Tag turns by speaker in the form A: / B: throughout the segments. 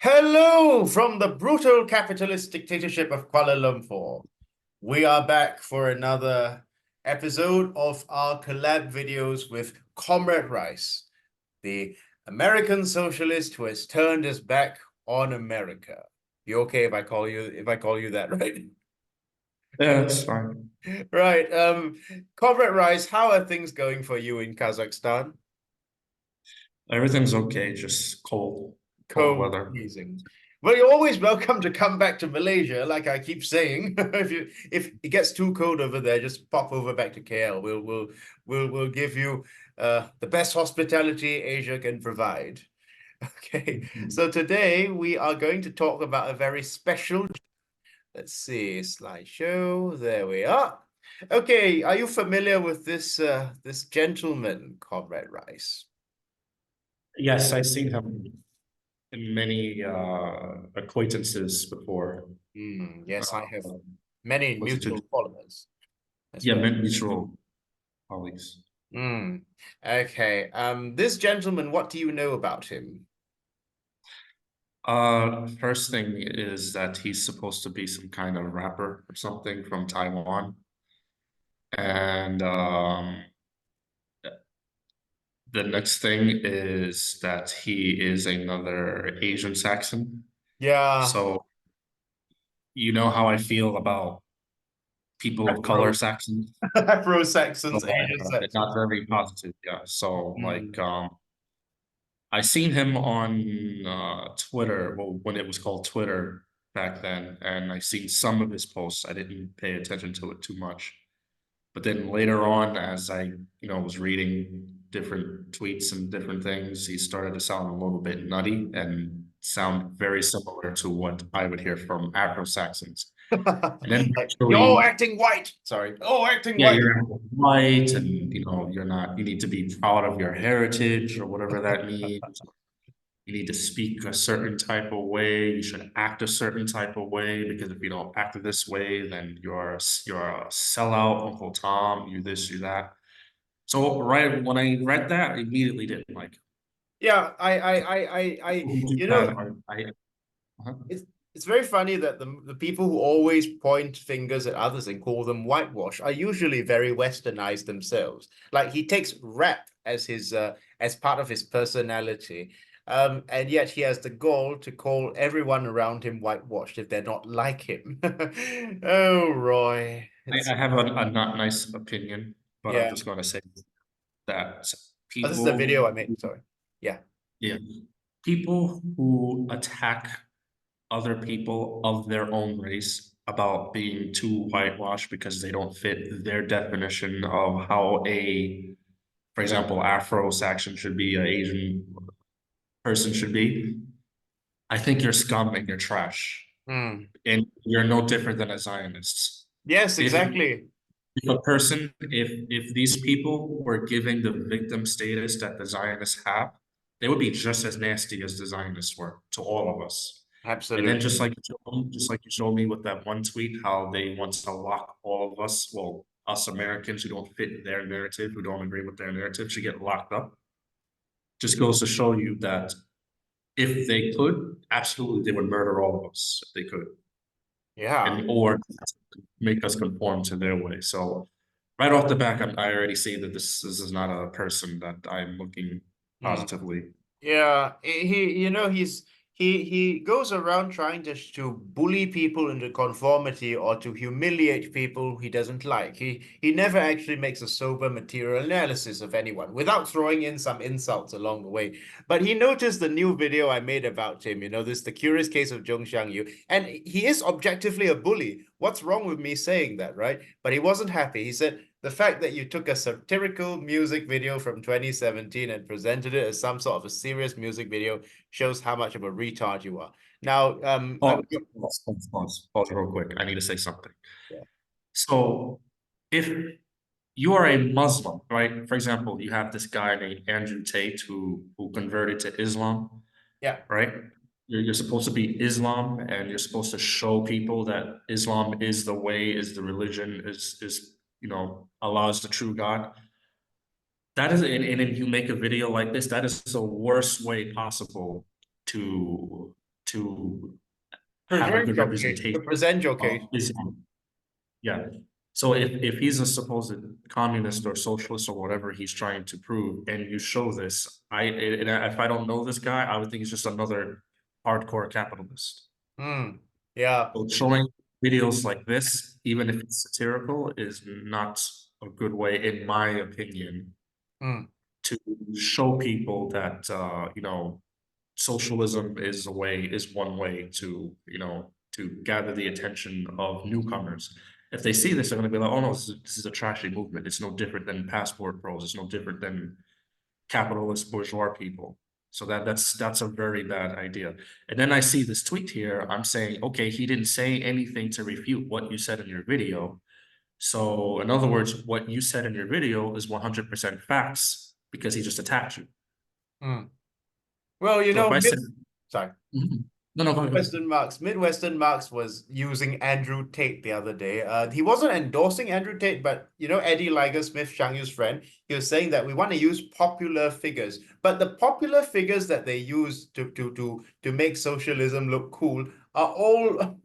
A: Hello from the brutal capitalist dictatorship of Kuala Lumpur. We are back for another episode of our collab videos with Comrade Rice, the American socialist who has turned his back on America. You okay if I call you that, right?
B: Yeah, it's fine.
A: Right. Comrade Rice, how are things going for you in Kazakhstan?
B: Everything's okay, just cold
A: Cold
B: weather.
A: freezing. Well, you're always welcome to come back to Malaysia, like I keep saying. If it gets too cold over there, just pop over back to KL. We'll give you the best hospitality Asia can provide. Okay,
B: Mhm.
A: so today we are going to talk about a very special. Let's see, slideshow. There we are. Okay, are you familiar with this gentleman, Comrade Rice?
B: Yes, I've seen him in many acquaintances before.
A: Yes, I have
B: Uh,
A: many
B: what's it?
A: mutual followers as
B: Yeah,
A: well.
B: mutual colleagues.
A: Okay. This gentleman, what do you know about him?
B: First thing is that he's supposed to be some kind of rapper or something from Taiwan. And the next thing is that he is another Asian Saxon.
A: Yeah,
B: So you know how I feel about people of color
A: Afro,
B: Saxons.
A: Afro-Saxons,
B: So,
A: Asian
B: it's not
A: Saxons.
B: very positive, yeah. So
A: Mm.
B: I seen him on Twitter, well, when it was called Twitter back then, and I seen some of his posts. I didn't pay attention to it too much. But then later on, as I was reading different tweets and different things, he started to sound a little bit nutty and sound very similar to what I would hear from Afro-Saxons. And then
A: Like, you're all
B: actually,
A: acting white. Sorry, all acting
B: yeah,
A: white.
B: you're white, and you're not. You need to be proud of your heritage or whatever that means. You need to speak a certain type of way. You should act a certain type of way because if you don't act this way, then you're a sellout, Uncle Tom. You this, you that. So right when I read that, I immediately didn't like it.
A: Yeah, I
B: Too
A: you know,
B: bad. Uh-huh.
A: it's very funny that the people who always point fingers at others and call them whitewash are usually very westernized themselves. Like he takes rap as his as part of his personality. And yet he has the gall to call everyone around him whitewashed if they're not like him. Oh, Roy.
B: I have a not nice opinion, but I'm
A: Yeah.
B: just going to say that
A: Oh, this is a video
B: people,
A: I made. Sorry. Yeah.
B: yeah, people who attack other people of their own race about being too whitewashed because they don't fit their definition of how for example, Afro-Saxon should be, an Asian person should be. I think you're scum and you're trash,
A: Hmm.
B: and you're no different than a Zionist.
A: Yes,
B: If
A: exactly.
B: if these people were giving the victim status that the Zionists have, they would be just as nasty as the Zionists were to all of us. And then
A: Absolutely.
B: just like you showed me with that one tweet, how they want to lock all of us, well, us Americans who don't fit their narrative, who don't agree with their narrative, should get locked up. Just goes to show you that if they could, absolutely they would murder all of us if they could,
A: Yeah.
B: and or make us conform to their way. So right off the back, I already see that this is not a person that I'm looking
A: Hmm.
B: positively.
A: Yeah, he goes around trying to bully people into conformity or to humiliate people he doesn't like. He never actually makes a sober material analysis of anyone without throwing in some insults along the way. But he noticed the new video I made about him, this the curious case of Zhong Xiangyu, and he is objectively a bully. What's wrong with me saying that, right? But he wasn't happy. He said, the fact that you took a satirical music video from 2017 and presented it as some sort of a serious music video shows how much of a retard you are. Now,
B: Pause real quick. I need to say something.
A: yeah,
B: So if you are a Muslim, right? For example, you have this guy named Andrew Tate who converted to Islam,
A: yeah,
B: right? You're supposed to be Islam, and you're supposed to show people that Islam is the way, is the religion, is Allah is the true God. That is, and if you make a video like this, that is the worst way possible to to have a good
A: your case, to
B: representation
A: present your case.
B: of Islam. Yeah. So if he's a supposed communist or socialist or whatever he's trying to prove, and you show this, if I don't know this guy, I would think he's just another hardcore capitalist.
A: Yeah.
B: So showing videos like this, even if it's satirical, is not a good way, in my opinion, to show people that socialism is one way to to gather the attention of newcomers. If they see this, they're going to be like, oh no, this is a trashy movement. It's no different than passport pros. It's no different than capitalist bourgeois people. So that's a very bad idea. And then I see this tweet here. I'm saying, okay, he didn't say anything to refute what you said in your video. So in other words, what you said in your video is 100% facts because he just attacked you.
A: Well, you
B: So if
A: know,
B: I said,
A: sorry.
B: no, go ahead.
A: Midwestern Marx was using Andrew Tate the other day. He wasn't endorsing Andrew Tate, but you know, Eddie Liger Smith, Xiang Yu's friend, he was saying that we want to use popular figures, but the popular figures that they use to make socialism look cool are all,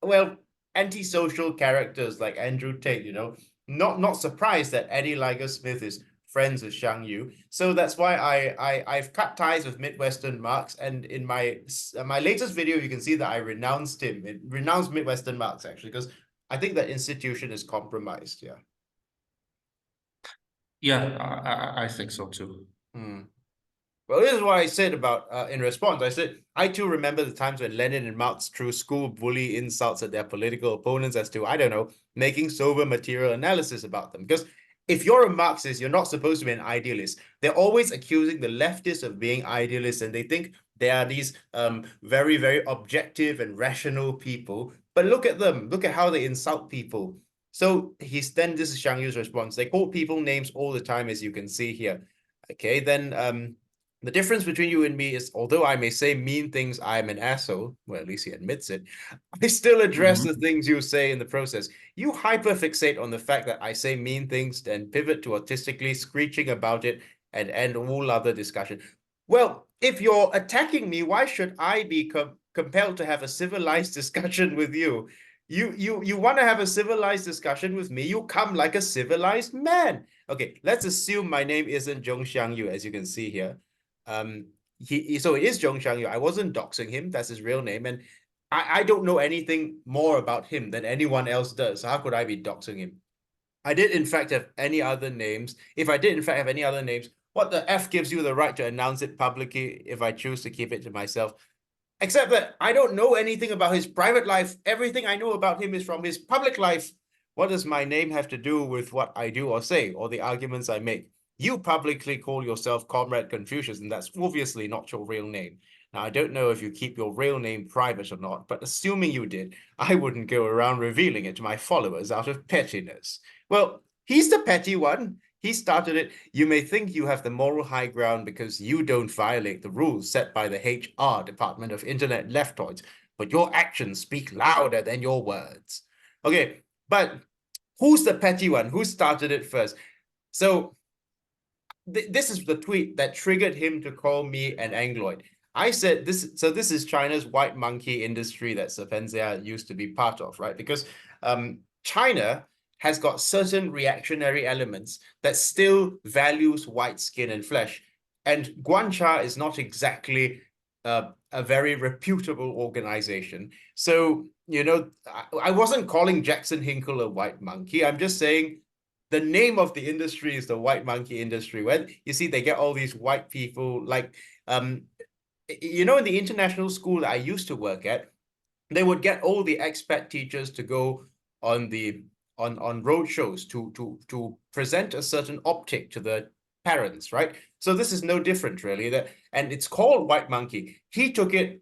A: well, antisocial characters like Andrew Tate. You know, not surprised that Eddie Liger Smith is friends with Xiang Yu. So that's why I've cut ties with Midwestern Marx. And in my latest video, you can see that I renounced him. It renounced Midwestern Marx, actually, because I think that institution is compromised. Yeah.
B: Yeah, I think so too.
A: Well, this is what I said about, in response, I said, I too remember the times when Lenin and Marx threw school bully insults at their political opponents as to, I don't know, making sober material analysis about them. Because if you're a Marxist, you're not supposed to be an idealist. They're always accusing the leftists of being idealists, and they think they are these very, very objective and rational people. But look at them. Look at how they insult people. So this is Xiang Yu's response. They call people names all the time, as you can see here. Okay, then the difference between you and me is, although I may say mean things, I'm an asshole. Well, at least he admits it. I still address the things you say in the process. You hyperfixate on the fact that I say mean things and pivot to artistically screeching about it and end all other discussion. Well, if you're attacking me, why should I be compelled to have a civilized discussion with you? You want to have a civilized discussion with me, you come like a civilized man. Okay, let's assume my name isn't Zhong Xiangyu, as you can see here. So it is Zhong Xiangyu. I wasn't doxing him. That's his real name. And I don't know anything more about him than anyone else does. How could I be doxing him? I did, in fact, have any other names. If I did, in fact, have any other names, what the F gives you the right to announce it publicly if I choose to keep it to myself? Except that I don't know anything about his private life. Everything I know about him is from his public life. What does my name have to do with what I do or say, or the arguments I make? You publicly call yourself Comrade Confucius, and that's obviously not your real name. Now, I don't know if you keep your real name private or not, but assuming you did, I wouldn't go around revealing it to my followers out of pettiness. Well, he's the petty one. He started it. You may think you have the moral high ground because you don't violate the rules set by the HR Department of Internet Leftoids, but your actions speak louder than your words. Okay, but who's the petty one? Who started it first? So this is the tweet that triggered him to call me an Angloid. I said this, so this is China's white monkey industry that Sapenzia used to be part of, right? Because China has got certain reactionary elements that still values white skin and flesh. And Guancha is not exactly a very reputable organization. So, you know, I wasn't calling Jackson Hinkle a white monkey. I'm just saying the name of the industry is the white monkey industry. When you see they get all these white people, like, you know, in the international school that I used to work at, they would get all the expat teachers to go on the on road shows to present a certain optic to the parents, right? So this is no different, really. And it's called white monkey. He took it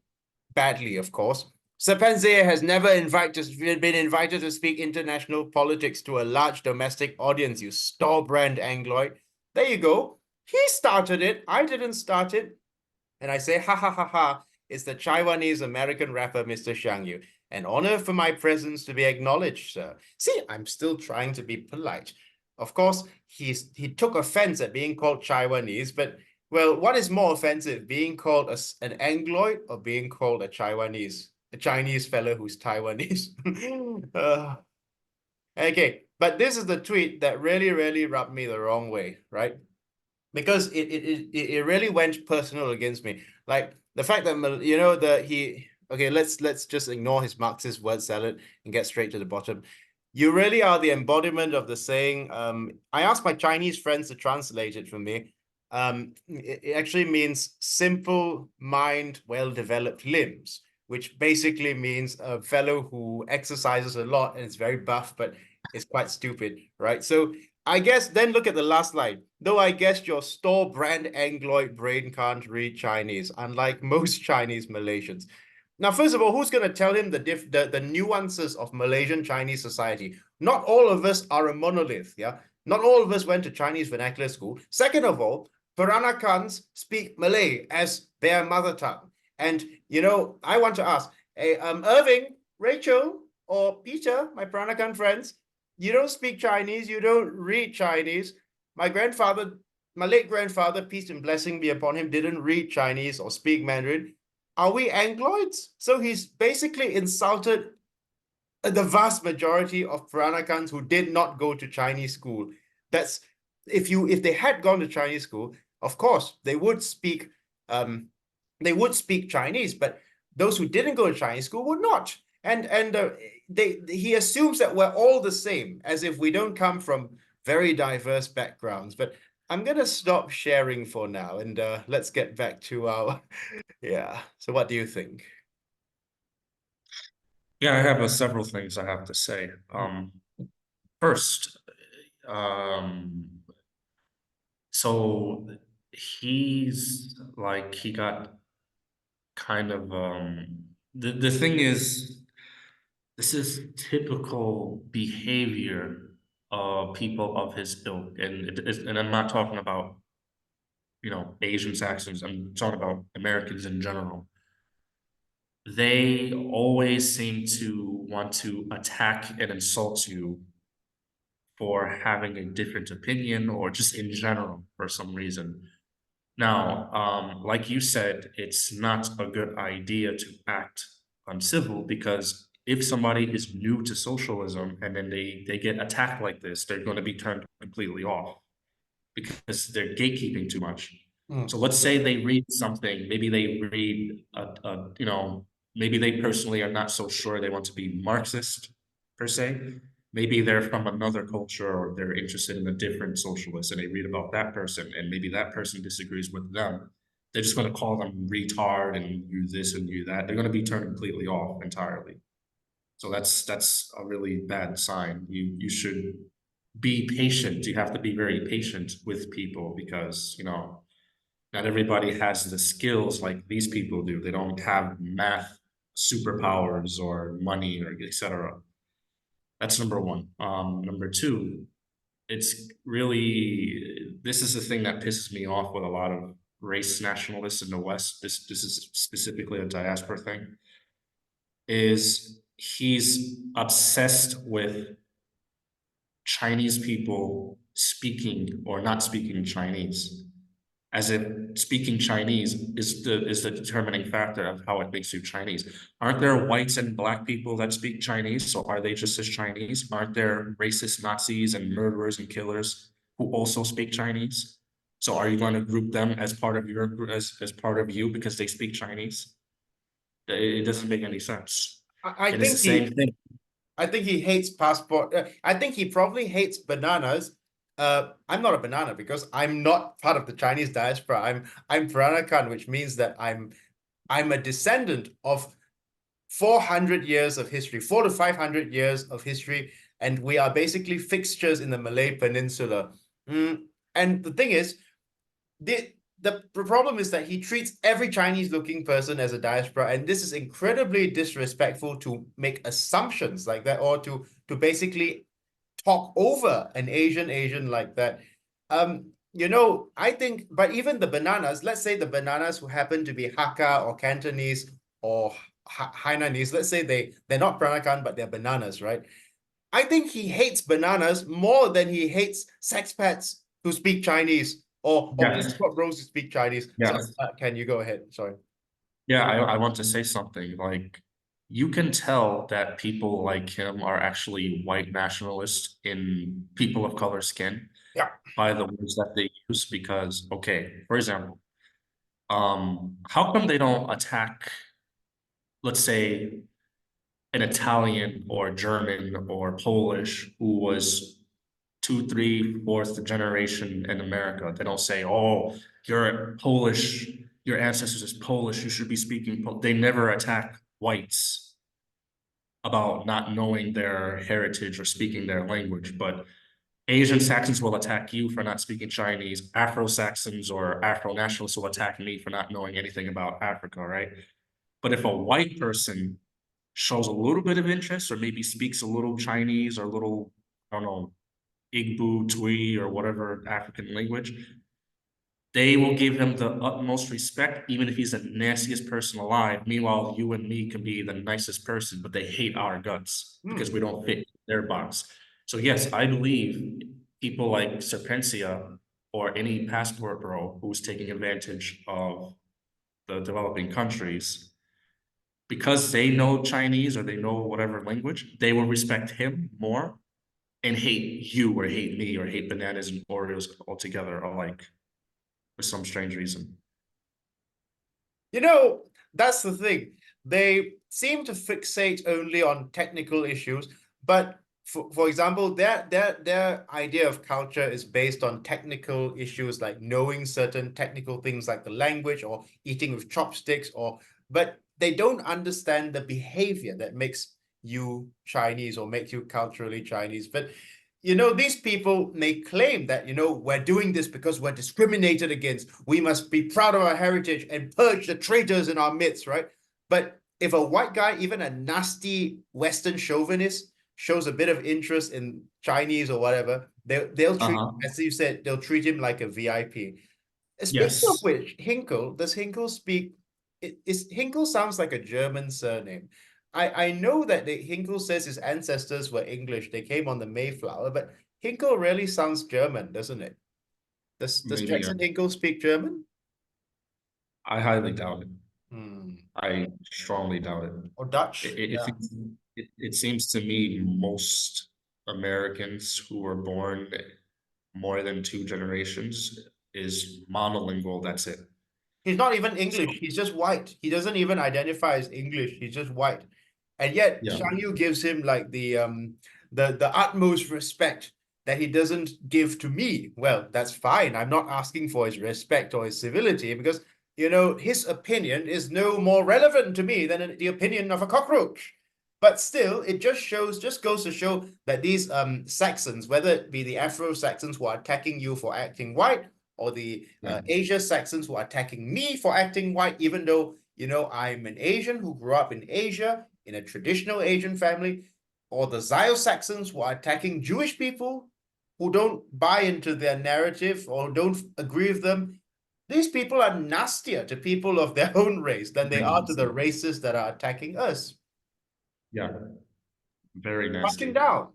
A: badly, of course. Sapenzia has never been invited to speak international politics to a large domestic audience, you store-brand Angloid. There you go. He started it. I didn't start it. And I say, ha, ha, ha, ha. It's the Taiwanese-American rapper, Mr. Xiang Yu. An honor for my presence to be acknowledged, sir. See, I'm still trying to be polite. Of course, he took offense at being called Taiwanese, but Well, what is more offensive, being called an Angloid or being called a Chinese fellow who's Taiwanese? Uh, okay, but this is the tweet that really, really rubbed me the wrong way, right? Because it really went personal against me. Like the fact that that he okay, let's just ignore his Marxist word salad and get straight to the bottom. You really are the embodiment of the saying. I asked my Chinese friends to translate it for me. It actually means simple mind, well-developed limbs, which basically means a fellow who exercises a lot and is very buff, but is quite stupid, right? So I guess then look at the last line. Though I guess your store brand Angloid brain can't read Chinese, unlike most Chinese Malaysians. Now, first of all, who's going to tell him the nuances of Malaysian Chinese society? Not all of us are a monolith, yeah? Not all of us went to Chinese vernacular school. Second of all, Peranakans speak Malay as their mother tongue. And, I want to ask, hey, Irving, Rachel, or Peter, my Peranakan friends, you don't speak Chinese, you don't read Chinese. My late grandfather, peace and blessing be upon him, didn't read Chinese or speak Mandarin. Are we Angloids? So he's basically insulted the vast majority of Peranakans who did not go to Chinese school. That's if they had gone to Chinese school, of course they would speak Chinese, but those who didn't go to Chinese school would not. And he assumes that we're all the same, as if we don't come from very diverse backgrounds. But I'm gonna stop sharing for now, and let's get back to our yeah. So what do you think?
B: Yeah, I have several things I have to say. First, so he got kind of the thing is, this is typical behavior of people of his ilk, and I'm not talking about Asian Saxons. I'm talking about Americans in general. They always seem to want to attack and insult you for having a different opinion or just in general for some reason. Now, like you said, it's not a good idea to act uncivil, because if somebody is new to socialism and then they get attacked like this, they're going to be turned completely off because they're gatekeeping too much. So let's say they read something, maybe they read maybe they personally are not so sure they want to be Marxist per se. Maybe they're from another culture or they're interested in a different socialist and they read about that person and maybe that person disagrees with them. They're just going to call them retard and you this and you that. They're going to be turned completely off entirely. So that's a really bad sign. You should be patient. You have to be very patient with people because, not everybody has the skills like these people do. They don't have math superpowers or money or etc. That's number one. Number two, it's really, this is the thing that pisses me off with a lot of race nationalists in the West. This is specifically a diaspora thing. Is he's obsessed with Chinese people speaking or not speaking Chinese, as if speaking Chinese is the determining factor of how it makes you Chinese. Aren't there whites and black people that speak Chinese? So are they just as Chinese? Aren't there racist Nazis and murderers and killers who also speak Chinese? So are you going to group them as part of your as part of you because they speak Chinese? It doesn't make any sense.
A: I
B: And it's the
A: think
B: same thing.
A: I think he hates passport. I think he probably hates bananas. I'm not a banana because I'm not part of the Chinese diaspora. I'm Peranakan, which means that I'm a descendant of 400 years of history, 400 to 500 years of history, and we are basically fixtures in the Malay Peninsula. And the thing is, the problem is that he treats every Chinese-looking person as a diaspora, and this is incredibly disrespectful to make assumptions like that, or to basically talk over an Asian like that. I think, but even the bananas, let's say the bananas who happen to be Hakka or Cantonese or Hainanese, let's say they're not Peranakan, but they're bananas, right? I think he hates bananas more than he hates sexpats who speak Chinese. or
B: Yes,
A: please stop bros who speak Chinese. So
B: yes.
A: can you go ahead? Sorry.
B: Yeah, I want to say something. Like, you can tell that people like him are actually white nationalists in people of color skin
A: Yeah.
B: by the words that they use. Because, okay, for example, how come they don't attack, let's say, an Italian or German or Polish who was two, three, fourth generation in America? They don't say, "Oh, you're Polish, your ancestors is Polish, you should be speaking." They never attack whites about not knowing their heritage or speaking their language, but Asian Saxons will attack you for not speaking Chinese. Afro Saxons or Afro nationalists will attack me for not knowing anything about Africa, right? But if a white person shows a little bit of interest or maybe speaks a little Chinese or a little, I don't know, Igbo, Twi, or whatever African language, they will give him the utmost respect, even if he's the nastiest person alive. Meanwhile, you and me can be the nicest person, but they hate our guts because we
A: Hmm.
B: don't fit their box. So yes, I believe people like Serpentia or any passport bro who's taking advantage of the developing countries, because they know Chinese or they know whatever language, they will respect him more and hate you or hate me or hate bananas and Oreos altogether alike for some strange reason.
A: You know, that's the thing. They seem to fixate only on technical issues, but for example, their idea of culture is based on technical issues like knowing certain technical things like the language or eating with chopsticks but they don't understand the behavior that makes you Chinese or makes you culturally Chinese. But these people may claim that, we're doing this because we're discriminated against. We must be proud of our heritage and purge the traitors in our midst, right? But if a white guy, even a nasty Western chauvinist, shows a bit of interest in Chinese or whatever, they'll treat,
B: Uh-huh.
A: as you said, they'll treat him like a VIP. Speaking of
B: Yes.
A: which, Hinkle, does Hinkle speak? Hinkle sounds like a German surname. I know that Hinkle says his ancestors were English. They came on the Mayflower, but Hinkle really sounds German, doesn't it? Does
B: Maybe
A: Jackson Hinkle speak German?
B: I highly doubt it.
A: Hmm.
B: I strongly doubt it.
A: Or
B: It,
A: Dutch?
B: it, it,
A: Yeah.
B: seems, it seems to me most Americans who were born more than two generations is monolingual. That's it.
A: He's not even
B: So
A: English. He's just white. He doesn't even identify as English. He's just white. And yet
B: yeah,
A: Shan Yu gives him like the utmost respect that he doesn't give to me. Well, that's fine. I'm not asking for his respect or his civility because his opinion is no more relevant to me than the opinion of a cockroach. But still, it just goes to show that these Saxons, whether it be the Afro Saxons who are attacking you for acting white, or the
B: yeah,
A: Asia Saxons who are attacking me for acting white, even though, I'm an Asian who grew up in Asia in a traditional Asian family, or the Zio Saxons who are attacking Jewish people who don't buy into their narrative or don't agree with them. These people are nastier to people of their own race than they
B: very
A: are to the
B: nasty.
A: races that are attacking us.
B: Yeah, very
A: Punching
B: nasty.
A: down.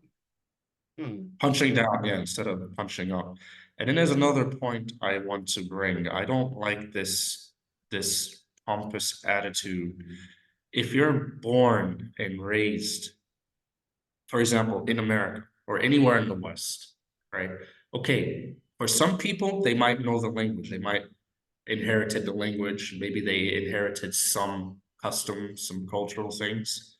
A: Hmm.
B: Punching down, yeah, instead of punching up. And then there's another point I want to bring. I don't like this pompous attitude. If you're born and raised, for example, in America or anywhere in the West, right? Okay, for some people, they might know the language. They might inherited the language. Maybe they inherited some customs, some cultural things.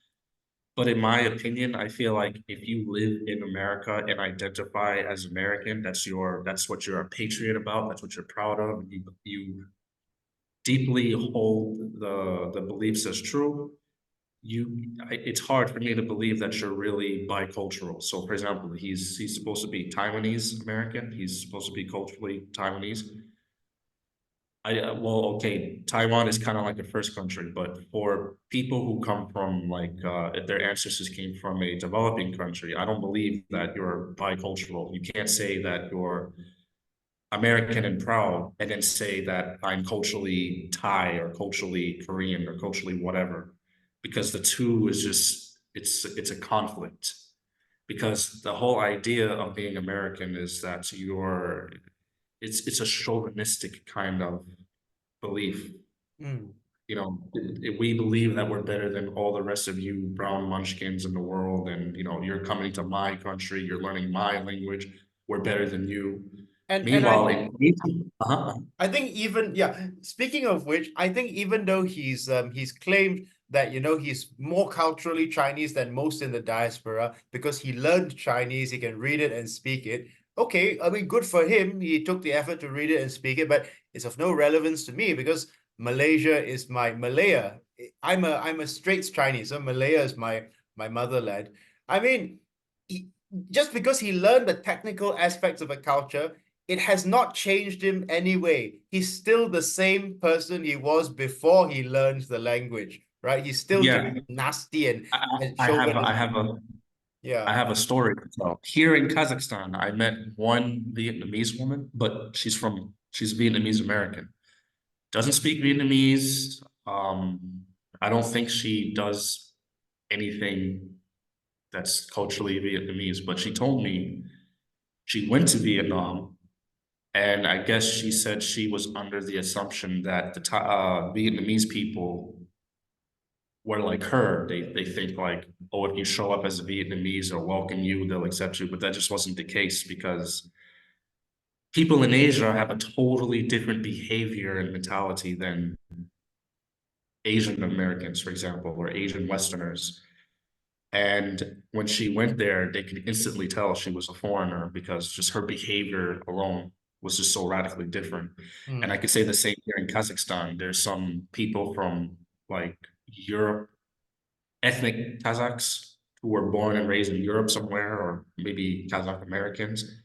B: But in my opinion, I feel like if you live in America and identify as American, that's what you're a patriot about. That's what you're proud of. You deeply hold the beliefs as true. It's hard for me to believe that you're really bicultural. So, for example, he's supposed to be Taiwanese American. He's supposed to be culturally Taiwanese. Well, okay, Taiwan is kind of like the first country, but for people who come from like if their ancestors came from a developing country, I don't believe that you're bicultural. You can't say that you're American and proud and then say that I'm culturally Thai or culturally Korean or culturally whatever, because the two is just it's a conflict. Because the whole idea of being American is that you're it's a chauvinistic kind of belief.
A: Mm.
B: You know, we believe that we're better than all the rest of you brown munchkins in the world, and you know, you're coming to my country, you're learning my language, we're better than you.
A: And
B: Meanwhile, in
A: I think even, yeah, speaking of which, I think even though he's claimed that, you know, he's more culturally Chinese than most in the diaspora because he learned Chinese, he can read it and speak it. Okay, I mean, good for him. He took the effort to read it and speak it, but it's of no relevance to me because Malaysia is my Malaya. I'm a Straits Chinese, so Malaya is my motherland. I mean, he, just because he learned the technical aspects of a culture, it has not changed him anyway. He's still the same person he was before he learns the language, right? He's still
B: yeah,
A: just nasty and
B: I have
A: chauvinistic.
B: I
A: Yeah.
B: have a story to tell. Here in Kazakhstan, I met one Vietnamese woman, but she's Vietnamese American. Doesn't speak Vietnamese. I don't think she does anything that's culturally Vietnamese, but she told me she went to Vietnam, and I guess she said she was under the assumption that the Vietnamese people were like her. They think like, oh, if you show up as a Vietnamese or welcome you, they'll accept you. But that just wasn't the case because people in Asia have a totally different behavior and mentality than Asian Americans, for example, or Asian Westerners. And when she went there, they could instantly tell she was a foreigner because just her behavior alone was just so radically different. And I
A: Mm,
B: could say the same here in Kazakhstan. There's some people from like Europe, ethnic Kazakhs who were born and raised in Europe somewhere, or maybe Kazakh Americans.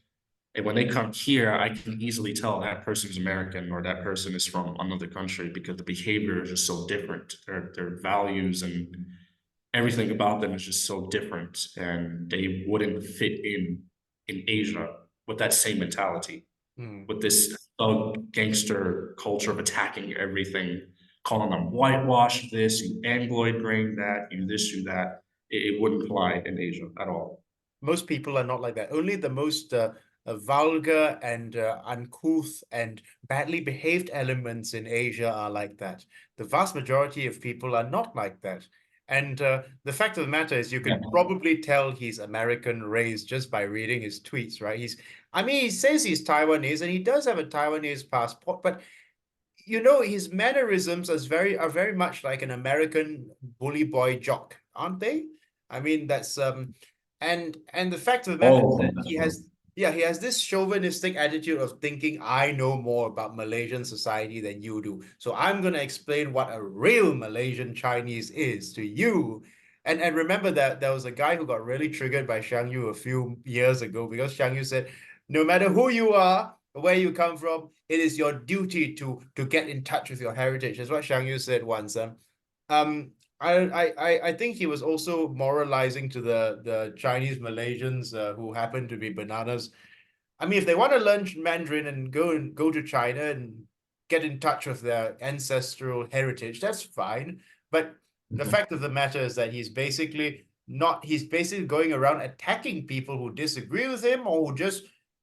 B: And when they come here, I can easily tell that person's American or that person is from another country because the behavior is just so different. Their values and everything about them is just so different, and they wouldn't fit in Asia with that same mentality,
A: mm.
B: with this thug gangster culture of attacking everything, calling them whitewash this, you Angloid brain that, you this, you that. It wouldn't fly in Asia at all.
A: Most people are not like that. Only the most vulgar and uncouth and badly behaved elements in Asia are like that. The vast majority of people are not like that. And the fact of the matter is, you
B: Yeah.
A: can probably tell he's American raised just by reading his tweets, right? I mean, he says he's Taiwanese and he does have a Taiwanese passport, but you know, his mannerisms are very much like an American bully boy jock, aren't they? I mean, that's and the fact of the matter
B: All
A: is
B: of
A: that
B: them.
A: he has this chauvinistic attitude of thinking I know more about Malaysian society than you do. So I'm gonna explain what a real Malaysian Chinese is to you. And remember that there was a guy who got really triggered by Xiang Yu a few years ago because Xiang Yu said, no matter who you are, where you come from, it is your duty to get in touch with your heritage. That's what Xiang Yu said once. Um, I think he was also moralizing to the Chinese Malaysians who happen to be bananas. I mean, if they want to learn Mandarin and go to China and get in touch with their ancestral heritage, that's fine. But the
B: Mhm.
A: fact of the matter is that he's basically going around attacking people who disagree with him or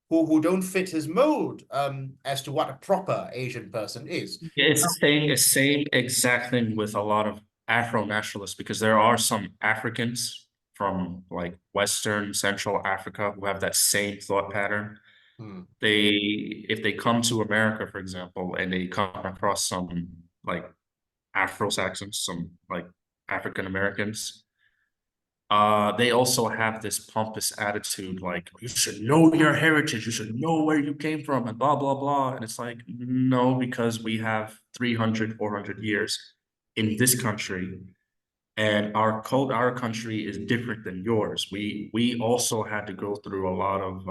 A: who don't fit his mold as to what a proper Asian person is.
B: It's the same exact thing with a lot of Afro nationalists because there are some Africans from like Western Central Africa who have that same thought pattern.
A: Hmm.
B: If they come to America, for example, and they come across some like Afro-Saxons, some like African Americans, they also have this pompous attitude, like you should know your heritage, you should know where you came from, and blah blah blah. And it's like, no, because we have 300, 400 years in this country, and our code, our country is different than yours. We also had to go through a lot of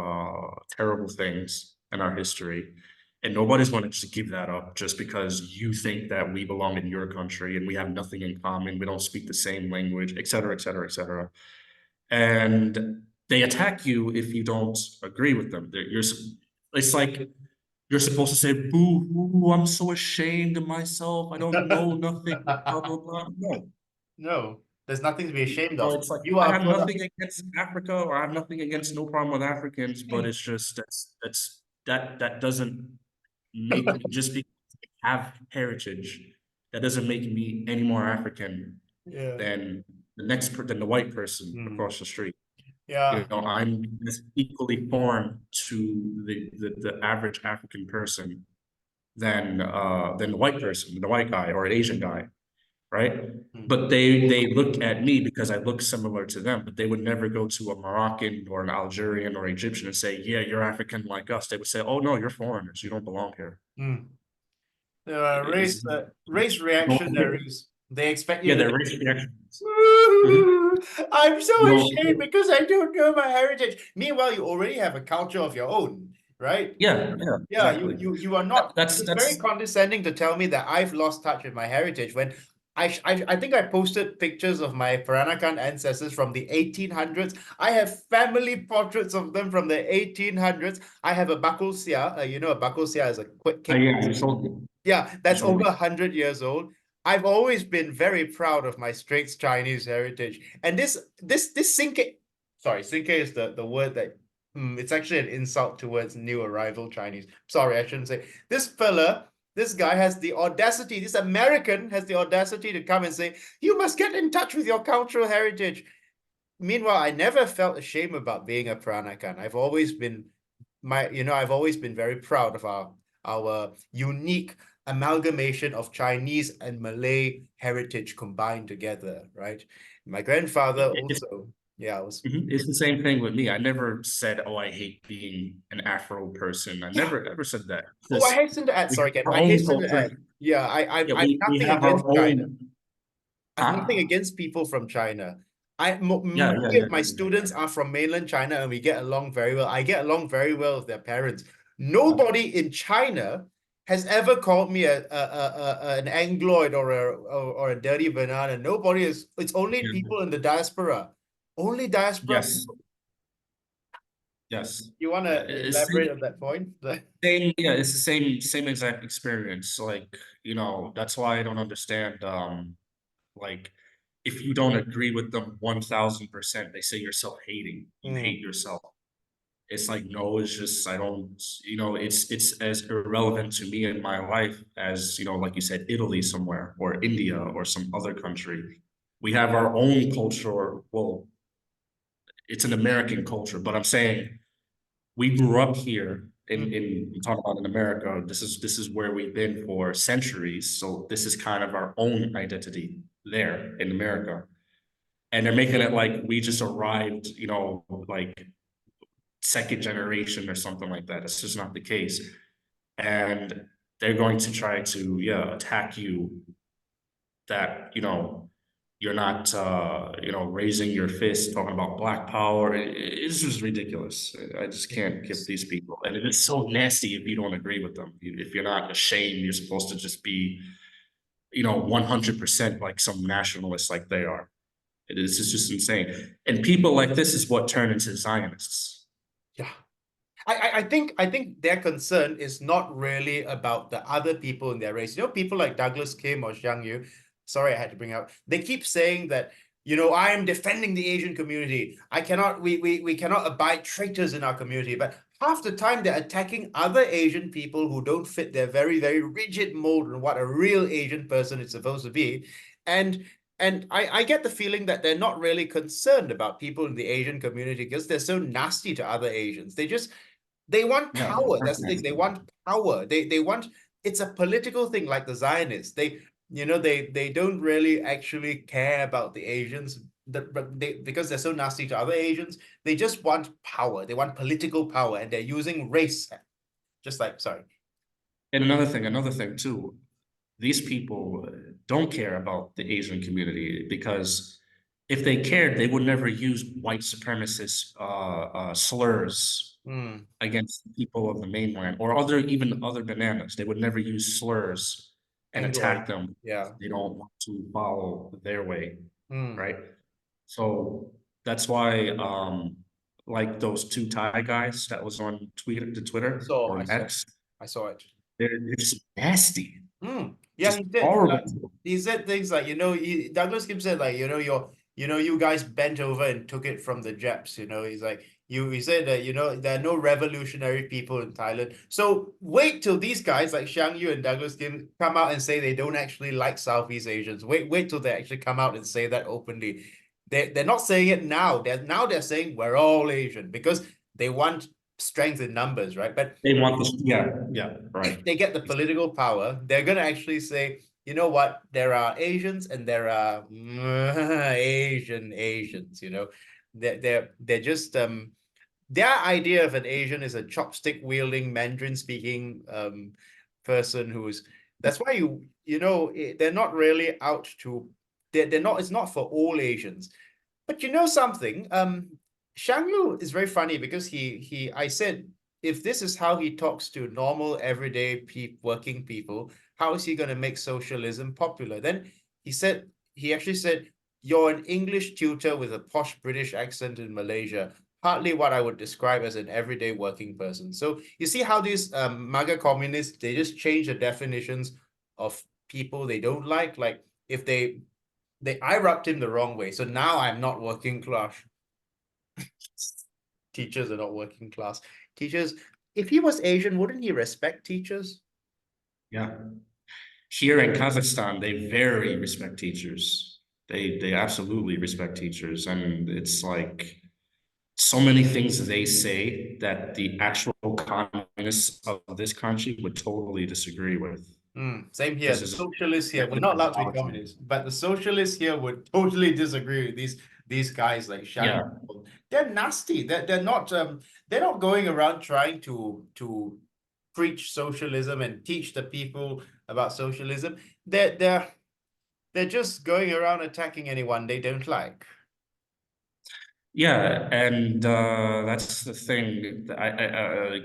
B: terrible things in our history, and nobody's going to just give that up just because you think that we belong in your country and we have nothing in common. We don't speak the same language, et cetera, et cetera, et cetera. And they attack you if you don't agree with them. It's like you're supposed to say, "Boo hoo! I'm so ashamed of myself. I don't know nothing." Blah blah blah. No,
A: No, there's nothing to be ashamed
B: no,
A: of.
B: it's like
A: You
B: I
A: are a
B: have
A: product.
B: nothing against Africa, or I have nothing against no problem with Africans, but it's just that's that doesn't make me, just because I have heritage, that doesn't make me any more African
A: Yeah.
B: than than the white person
A: Mm.
B: across the street. You
A: Yeah.
B: know, I'm as equally foreign to the average African person than the white person, the white guy or an Asian guy, right?
A: Mm.
B: But they look at me because I look similar to them, but they would never go to a Moroccan or an Algerian or Egyptian and say, yeah, you're African like us. They would say, oh no, you're foreigners, you don't belong here.
A: Mm.
B: It's,
A: Race
B: you don't,
A: reactionaries. They expect you
B: yeah,
A: to
B: they're
A: like,
B: racial reactions. Mhm.
A: "Woo, I'm
B: You
A: so ashamed
B: don't,
A: because I don't know my heritage." Meanwhile, you already have a culture of your own, right?
B: yeah,
A: Yeah,
B: exactly.
A: you are not. It's very
B: That's
A: condescending to tell me that I've lost touch with my heritage when I think I posted pictures of my Peranakan ancestors from the 1800s. I have family portraits of them from the 1800s. I have a bakulsia. You know, a bakulsia is a quick cake.
B: yeah, you sold me.
A: Yeah,
B: You
A: that's
B: sold
A: over
B: me.
A: 100 years old. I've always been very proud of my straight Chinese heritage. And this Sinke, sorry, Sinke is the word that it's actually an insult towards new arrival Chinese. Sorry, I shouldn't say. This fella, this guy has the audacity, this American has the audacity to come and say, you must get in touch with your cultural heritage. Meanwhile, I never felt ashamed about being a Peranakan. I've always been very proud of our unique amalgamation of Chinese and Malay heritage combined together, right? My grandfather
B: It's,
A: also, yeah, was
B: it's the same thing with me. I never said, oh, I hate being an Afro person. I
A: yeah.
B: never ever said that
A: Oh, I
B: because
A: hasten to add,
B: we
A: sorry,
B: have
A: Ken,
B: our
A: I
B: own
A: hasten to
B: culture.
A: add, yeah,
B: Yeah,
A: I've
B: we
A: nothing
B: have our
A: against China.
B: own.
A: I've nothing
B: Huh?
A: against people from China.
B: Yeah,
A: Many of my students are from mainland China and we get along very well. I get along very well with their parents. Nobody in China has ever called me an Angloid or a dirty banana. Nobody is, it's only
B: yeah.
A: people in the diaspora. Only diaspora
B: Yes,
A: people.
B: yes.
A: You want
B: Yeah,
A: to
B: it's
A: elaborate on that point?
B: same. Yeah, it's the same exact experience. Like, you know, that's why I don't understand. Like, if you don't agree with them 1000%, they say you're self-hating. You hate
A: Mm,
B: yourself. It's like, no, it's just I don't, you know, it's as irrelevant to me in my life as, you know, like you said, Italy somewhere or India or some other country. We have our own culture. Well, it's an American culture, but I'm saying we grew up here
A: mm,
B: I'm talking about in America. This is where we've been for centuries. So this is kind of our own identity there in America. And they're making it like we just arrived, you know, like second generation or something like that. It's just not the case. And they're going to try to, yeah, attack you that, you know, you're not, you know, raising your fist, talking about black power. It's just ridiculous. I just can't give
A: yes.
B: these people. And it's so nasty if you don't agree with them. If you're not ashamed, you're supposed to just be, you know, 100% like some nationalists like they are. It is just insane. And people like this is what turn into Zionists.
A: Yeah. I think their concern is not really about the other people in their race. You know, people like Douglas Kim or Xiang Yu. Sorry, I had to bring out. They keep saying that, I am defending the Asian community. We cannot abide traitors in our community. But half the time they're attacking other Asian people who don't fit their very, very rigid mold on what a real Asian person is supposed to be. And I get the feeling that they're not really concerned about people in the Asian community because they're so nasty to other Asians. They want
B: Yeah,
A: power. That's the thing. They want power. They want it's a political thing like the Zionists. They don't really actually care about the Asians. But because they're so nasty to other Asians, they just want power. They want political power, and they're using race. Just like, sorry.
B: and another thing too, these people don't care about the Asian community because if they cared, they would never use white supremacist slurs
A: Hmm.
B: against people of the mainland or even other bananas. They would never use slurs and
A: Angloid.
B: attack them.
A: Yeah.
B: They don't want to follow their way,
A: Hmm.
B: right? So that's why, like those two Thai guys that was on Twitter or
A: I
B: on
A: saw,
B: X,
A: I saw it.
B: they're just nasty,
A: Yeah,
B: just
A: he did.
B: horrible.
A: He said things like, Douglas Kim said, like, you guys bent over and took it from the Japs. He's like, You said that, there are no revolutionary people in Thailand. So wait till these guys like Xiang Yu and Douglas Kim come out and say they don't actually like Southeast Asians. Wait till they actually come out and say that openly. They're not saying it now. They're saying we're all Asian because they want strength in numbers, right? But
B: They want this, yeah, yeah,
A: if
B: right.
A: they get the political power, they're gonna actually say, you know what, there are Asians and there are Asians, they're just their idea of an Asian is a chopstick wielding Mandarin speaking person who's that's why they're not really out to they're not it's not for all Asians. But you know something? Shang Yu is very funny because I said, if this is how he talks to normal, everyday working people, how is he going to make socialism popular? Then he actually said, you're an English tutor with a posh British accent in Malaysia, hardly what I would describe as an everyday working person. So you see how these MAGA communists, they just change the definitions of people they don't like. Like if I rubbed him the wrong way. So now I'm not working class. Teachers are not working class. Teachers, if he was Asian, wouldn't he respect teachers?
B: Yeah. Here in Kazakhstan, they very respect teachers. They absolutely respect teachers. And it's like so many things they say that the actual communists of this country would totally disagree with.
A: Same here.
B: This
A: The
B: is
A: socialists here, we're not allowed to be communists, but the socialists here would totally disagree with these guys like Shang.
B: yeah.
A: They're nasty. They're not going around trying to preach socialism and teach the people about socialism. They're just going around attacking anyone they don't like.
B: Yeah, and that's the thing.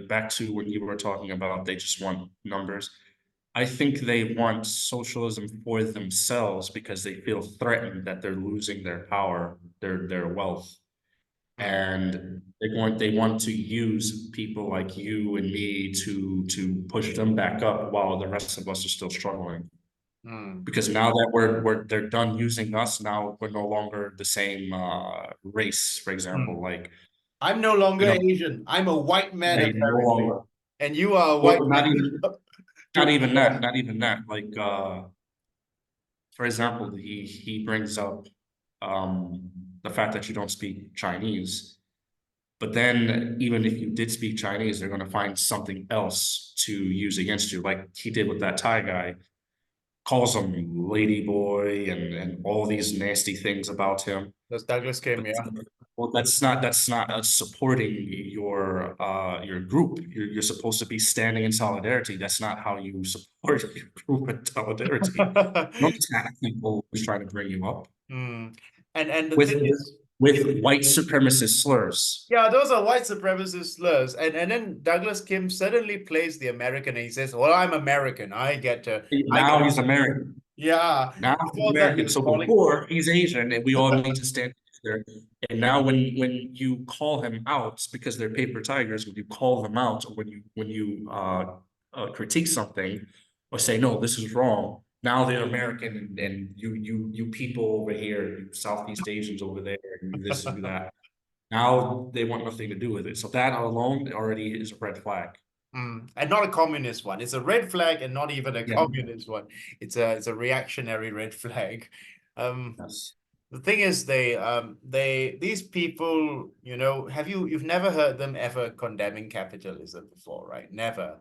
B: Back to when you were talking about they just want numbers. I think they want socialism for themselves because they feel threatened that they're losing their power, their wealth,
A: Mm,
B: and they want to use people like you and me to push them back up while the rest of us are still struggling.
A: mm,
B: Because now that they're done using us, now we're no longer the same race, for example.
A: mm.
B: Like,
A: I'm no
B: you
A: longer
B: know,
A: Asian. I'm a white man,
B: they no
A: apparently.
B: longer,
A: And you are a white
B: well, not
A: man.
B: even not
A: To
B: even that, not even that. Like, for example, he brings up um the fact that you don't speak Chinese. But then, even if you did speak Chinese, they're going to find something else to use against you, like he did with that Thai guy. Calls him lady boy and all these nasty things about him.
A: That's Douglas Kim,
B: But
A: yeah.
B: well, that's not supporting your group. You're supposed to be standing in solidarity. That's not how you support your group in solidarity. You don't attack people who's trying to bring you up
A: Mm. And the
B: with
A: thing is,
B: with white supremacist slurs.
A: yeah, those are white supremacist slurs. And then Douglas Kim suddenly plays the American and he says, well, I'm American. I get
B: Now he's American.
A: yeah.
B: Now he's
A: Before that, he
B: American.
A: was
B: So
A: calling.
B: before he's Asian, and we all need to stand together. And now, when you call him out because they're paper tigers, when you call them out, or when you critique something, or say no, this is wrong. Now they're American, and you people over here, you Southeast Asians over there, you this and you that. Now they want nothing to do with it. So that alone already is a red flag.
A: And not a communist one. It's a red flag and not even a
B: Yeah.
A: communist one. It's a reactionary red flag. Um,
B: Yes.
A: the thing is these people, you've never heard them ever condemning capitalism before, right? Never.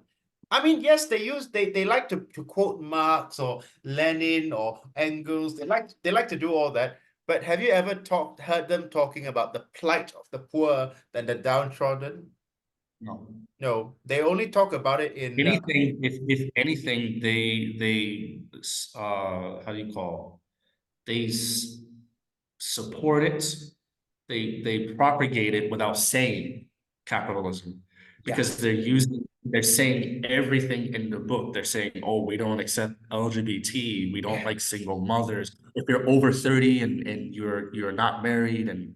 A: I mean, yes, they like to quote Marx or Lenin or Engels. They like to do all that. But have you ever heard them talking about the plight of the poor and the downtrodden?
B: No.
A: No, they only talk about it in
B: Anything, if anything, they how do you call? They support it. They propagate it without saying capitalism,
A: yeah.
B: because they're saying everything in the book. They're saying, oh, we don't accept LGBT, we don't
A: Yeah.
B: like single mothers. If you're over 30 and you're not married and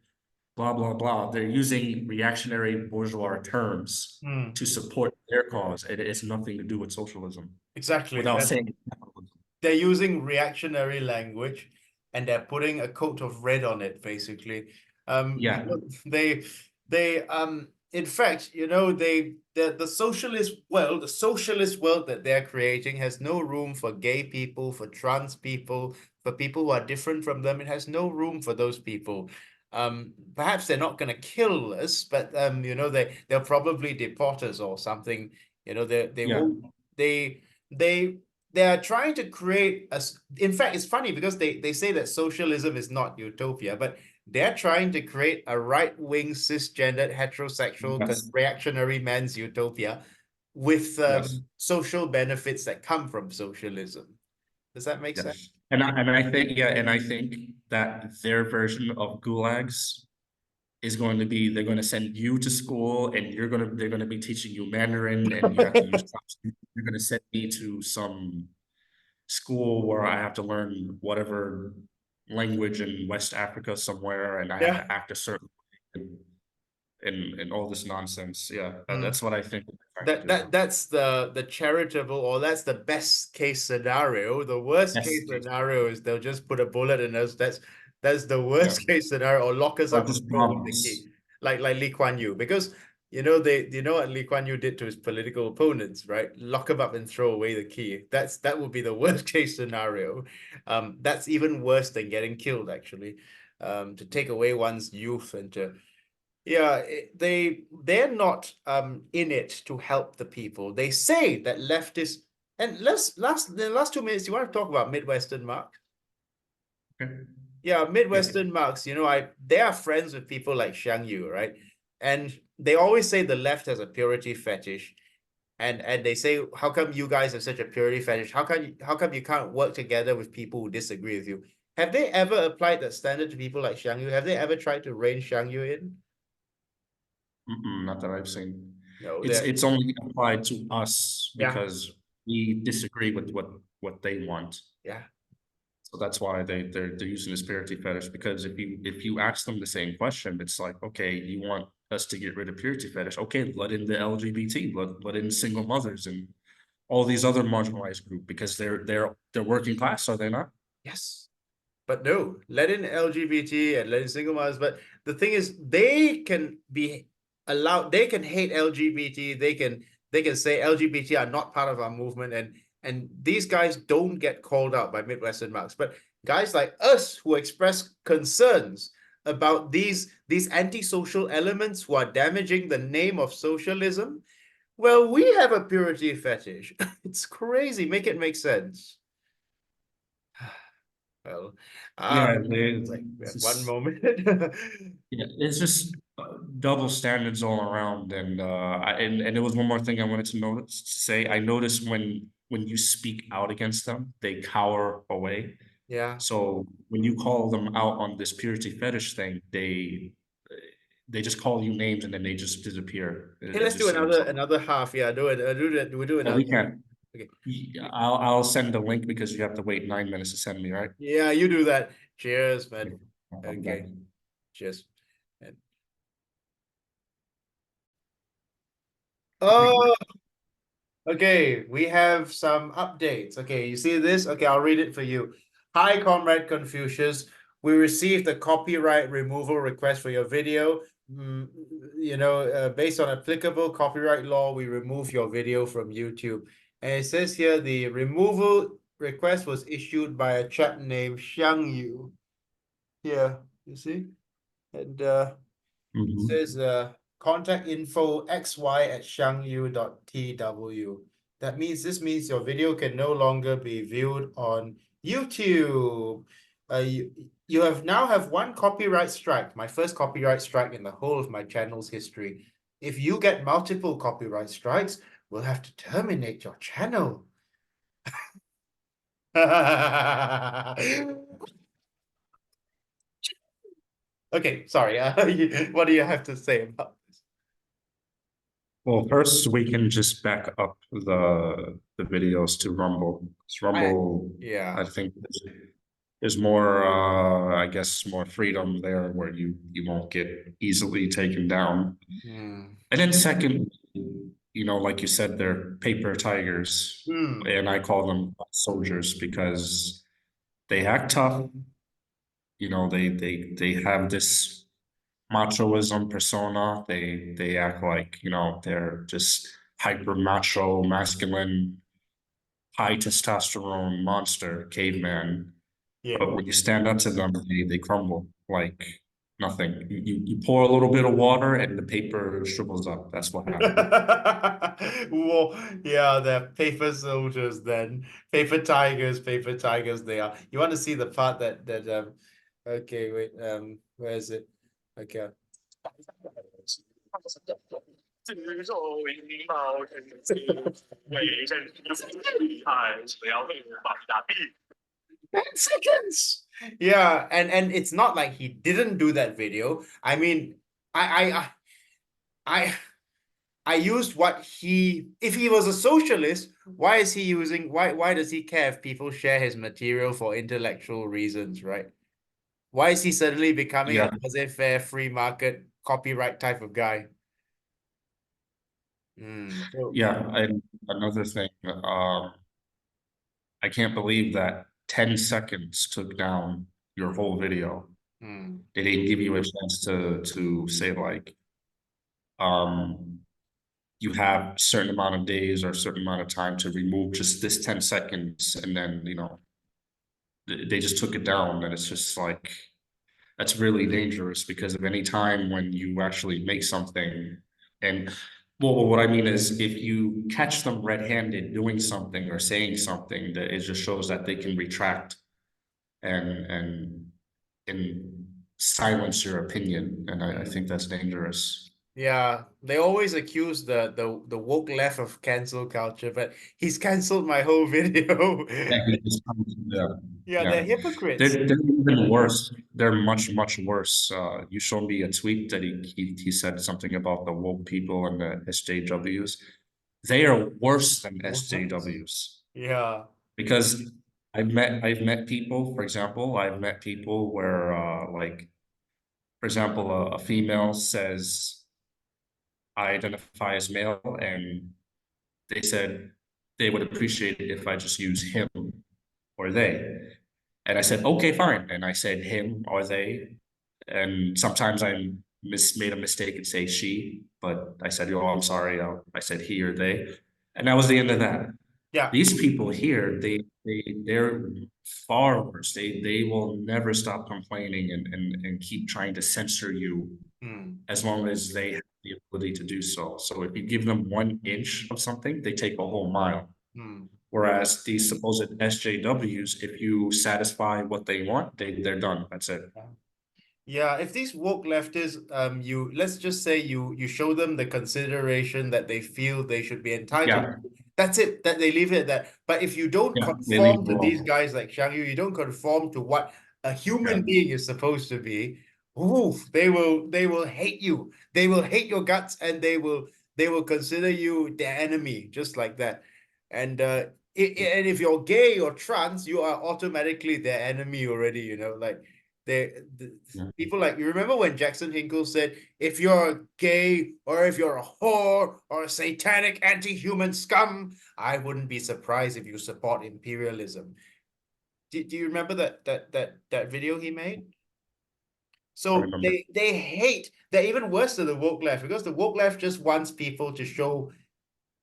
B: blah, blah, blah. They're using reactionary bourgeois terms
A: Hmm.
B: to support their cause. It has nothing to do with socialism
A: Exactly.
B: without saying capitalism.
A: They're using reactionary language and they're putting a coat of red on it, basically.
B: Yeah.
A: They they in fact, you know, the socialist world that they're creating has no room for gay people, for trans people, for people who are different from them. It has no room for those people. Perhaps they're not going to kill us, but you know, they'll probably deport us or something. You know, they
B: Yeah,
A: won't. They they are trying to create a. In fact, it's funny because they say that socialism is not utopia, but they're trying to create a right-wing, cisgendered, heterosexual,
B: yes,
A: reactionary man's utopia with
B: yes,
A: social benefits that come from socialism. Does that make sense?
B: yes. And I think, yeah, and I think that their version of gulags is going to be, they're going to send you to school and they're going to be teaching you Mandarin and you have to use you're going to send me to some school where I have to learn whatever language in West Africa somewhere and I have
A: Yeah.
B: to act a certain way and all this nonsense. Yeah,
A: Mm.
B: that's what I think they're trying to do.
A: That's the charitable, or that's the best case scenario. The worst
B: Yes,
A: case scenario is they'll just put a bullet in us. That's the
B: yeah,
A: worst case scenario, or lock us
B: or
A: up and
B: just
A: throw away the key,
B: bombs.
A: like Lee Kuan Yew, because you know what Lee Kuan Yew did to his political opponents, right? Lock him up and throw away the key. That would be the worst case scenario. That's even worse than getting killed, actually. To take away one's youth and to yeah, they're not in it to help the people. They say that leftists and the last 2 minutes, you want to talk about Midwestern Mark?
B: Okay.
A: Yeah,
B: Yeah.
A: Midwestern Marks, you know, they are friends with people like Xiang Yu, right? And they always say the left has a purity fetish. And they say, how come you guys have such a purity fetish? How come you can't work together with people who disagree with you? Have they ever applied that standard to people like Xiang Yu? Have they ever tried to rein Xiang Yu in?
B: Not that I've seen.
A: No,
B: It's only applied to us
A: yeah,
B: because we disagree with what they want.
A: yeah.
B: So that's why they're using this purity fetish, because if you ask them the same question, it's like, okay, you want us to get rid of purity fetish. Okay, let in the LGBT, let in single mothers and all these other marginalized group because they're working class, are they not?
A: Yes. But no, let in LGBT and let in single mothers. But the thing is, they can be allowed, they can hate LGBT, they can say LGBT are not part of our movement, and these guys don't get called out by Midwestern Marks. But guys like us who express concerns about these antisocial elements who are damaging the name of socialism, well, we have a purity fetish. It's crazy. Make it make sense. Well,
B: Yeah,
A: it's like we
B: it's
A: have one
B: just,
A: moment.
B: yeah, it's just double standards all around. And it was one more thing I wanted to notice to say. I noticed when you speak out against them, they cower away.
A: Yeah.
B: So when you call them out on this purity fetish thing, they just call you names and then they just disappear.
A: Hey,
B: It
A: let's do
B: just seems like,
A: another half. Yeah, do it. Do it. We do
B: well,
A: another.
B: we can't.
A: Okay.
B: I'll send the link because you have to wait 9 minutes to send me, right?
A: Yeah, you do that. Cheers, man.
B: Okay. I'll be back.
A: Okay. Cheers. And oh, okay. We have some updates. Okay, you see this? Okay, I'll read it for you. Hi, Comrade Confucius. We received a copyright removal request for your video. You know, based on applicable copyright law, we remove your video from YouTube. And it says here the removal request was issued by a chap named Xiang Yu. Here, you see? And it
B: Mhm.
A: says contact info xy@xiangyu.tw. This means your video can no longer be viewed on YouTube. You have now have one copyright strike, my first copyright strike in the whole of my channel's history. If you get multiple copyright strikes, we'll have to terminate your channel. Okay, sorry. What do you have to say about this?
B: Well, first we can just back up the videos to Rumble. 'Cause
A: I
B: Rumble, I
A: yeah.
B: think there's more I guess more freedom there where you won't get easily taken down.
A: Hmm.
B: And then second, like you said, they're paper tigers,
A: Hmm.
B: and I call them soldiers because they act tough. They have this. machoism persona. They act like, you know, they're just hyper macho, masculine, high testosterone monster, caveman.
A: Yeah.
B: But when you stand up to them, they crumble like nothing. You pour a little bit of water and the paper shrivels up. That's what happened.
A: Well, yeah, they're paper soldiers then. Paper tigers they are. You want to see the part that okay, wait, where is it? Okay.
C: 自肉因貌成之，为人爱，不要为放大屁。
A: 10 seconds. Yeah, and it's not like he didn't do that video. I mean, I I I used what he, if he was a socialist, why is he using, why does he care if people share his material for intellectual reasons, right? Why is he suddenly becoming a
B: Yeah,
A: laissez-faire free market copyright type of guy? So,
B: yeah. And another thing, I can't believe that 10 seconds took down your whole video. They didn't give you a chance to say like, um, you have a certain amount of days or a certain amount of time to remove just this 10 seconds, and then, you know, they just took it down. And it's just like, that's really dangerous, because of any time when you actually make something, and well, what I mean is, if you catch them red-handed doing something or saying something, that it just shows that they can retract and silence your opinion, and I think that's dangerous.
A: yeah, they always accuse the woke left of cancel culture, but he's canceled my whole video.
B: Yeah, yeah,
A: Yeah, they're
B: yeah.
A: hypocrites.
B: They're even worse. They're much worse. You showed me a tweet that he said something about the woke people and the SJWs. They are worse than SJWs,
A: Yeah.
B: because I've met people, for example, I've met people where like, for example, a female says, I identify as male, and they said they would appreciate it if I just use him or they. And I said, okay, fine. And I said him or they. And sometimes I made a mistake and say she, but I said, oh, I'm sorry. I said he or they. And that was the end of that.
A: Yeah.
B: These people here, they're far worse. They will never stop complaining and keep trying to censor you as long as they have the ability to do so. So if you give them 1 inch of something, they take a whole mile. Whereas these supposed SJWs, if you satisfy what they want, they're done. That's it.
A: Yeah, if these woke leftists, you let's just say you show them the consideration that they feel they should be entitled.
B: Yeah,
A: That's it, that they leave it at that. But if you don't
B: yeah, they leave
A: conform
B: it
A: to these
B: alone.
A: guys like Xiang Yu, you don't conform to what a
B: Yeah,
A: human being is supposed to be, oof, they will hate you. They will hate your guts, and they will consider you their enemy, just like that. And and if you're gay or trans, you are automatically their enemy already, like the
B: yeah,
A: people, like, you remember when Jackson Hinkle said, if you're a gay or if you're a whore or a satanic anti-human scum, I wouldn't be surprised if you support imperialism. Do you remember that video he made?
B: I
A: So
B: remember.
A: they hate, they're even worse than the woke left, because the woke left just wants people to show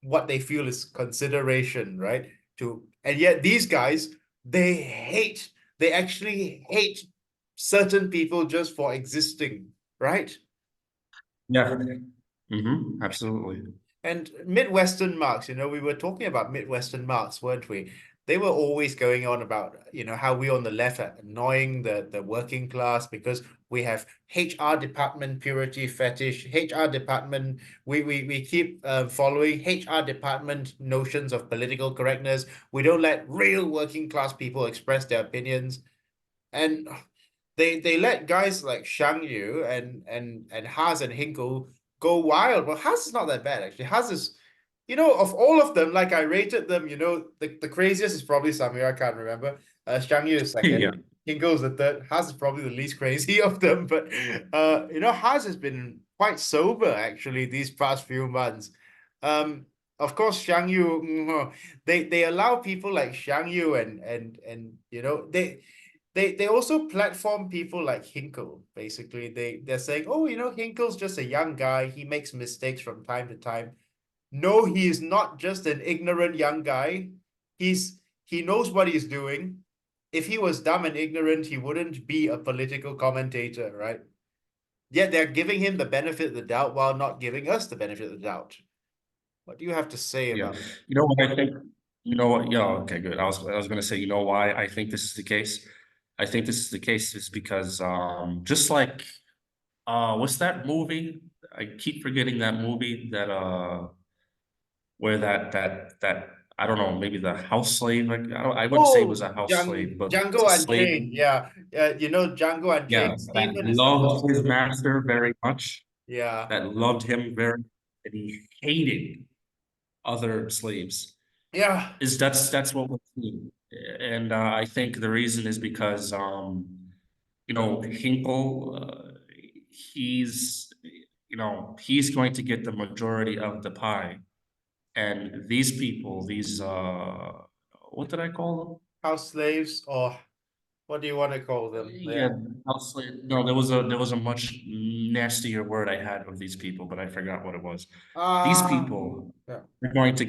A: what they feel is consideration, right? And yet these guys, they actually hate certain people just for existing, right?
B: Yeah. Absolutely.
A: And Midwestern Marx, we were talking about Midwestern Marx, weren't we? They were always going on about, how we on the left are annoying the working class because we have HR department purity fetish, HR department, we keep following HR department notions of political correctness. We don't let real working class people express their opinions. And they let guys like Shang Yu and Haas and Hinkle go wild. But Haas is not that bad, actually. Haas is, of all of them, like, I rated them, the craziest is probably Samir, I can't remember. Shang Yu is second.
B: Yeah.
A: Hinkle is the third. Haas is probably the least crazy of them. But Haas has been quite sober actually these past few months. Of course, Shang Yu, they allow people like Shang Yu and they they also platform people like Hinkle. Basically, they're saying, oh, Hinkle's just a young guy. He makes mistakes from time to time. No, he is not just an ignorant young guy. He knows what he's doing. If he was dumb and ignorant, he wouldn't be a political commentator, right? Yet they're giving him the benefit of the doubt while not giving us the benefit of the doubt. What do you have to say
B: Yeah.
A: about it?
B: You know what I think? You know what? Yeah, okay, good. I was gonna say, you know why I think this is the case? I think this is the case is because just like what's that movie? I keep forgetting that movie that where that I don't know, maybe the house slave. Like, I wouldn't say it was
A: Oh,
B: a house slave, but it's
A: Django
B: a slave.
A: Unchained. Yeah. Django
B: Yeah,
A: Unchained.
B: that
A: Stephen is the
B: loved
A: boss.
B: his master very much,
A: Yeah.
B: that loved him very, and he hated other slaves.
A: Yeah.
B: That's what we're seeing, and I think the reason is because Hinkle, he's going to get the majority of the pie, and these people, these what did I call them?
A: House slaves, or what do you want to call them?
B: Yeah,
A: Yeah.
B: no, there was a much nastier word I had of these people, but I forgot what it was. These
A: Ah,
B: people
A: yeah.
B: are going to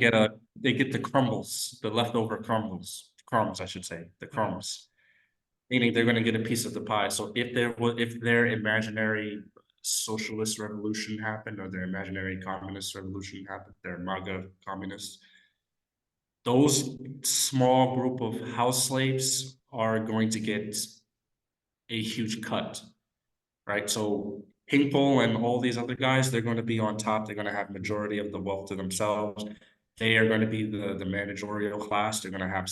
B: they get the crumbles, the leftover crumbs, I should say, the
A: Mm.
B: crumbs, meaning they're going to get a piece of the pie. So if their imaginary socialist revolution happened, or their imaginary communist revolution happened, their MAGA communists, those small group of house slaves are going to get a huge cut, right? So Hinkle and all these other guys, they're going to be on top. They're going to have majority of the wealth to themselves. They are going to be the managerial class. They're going to have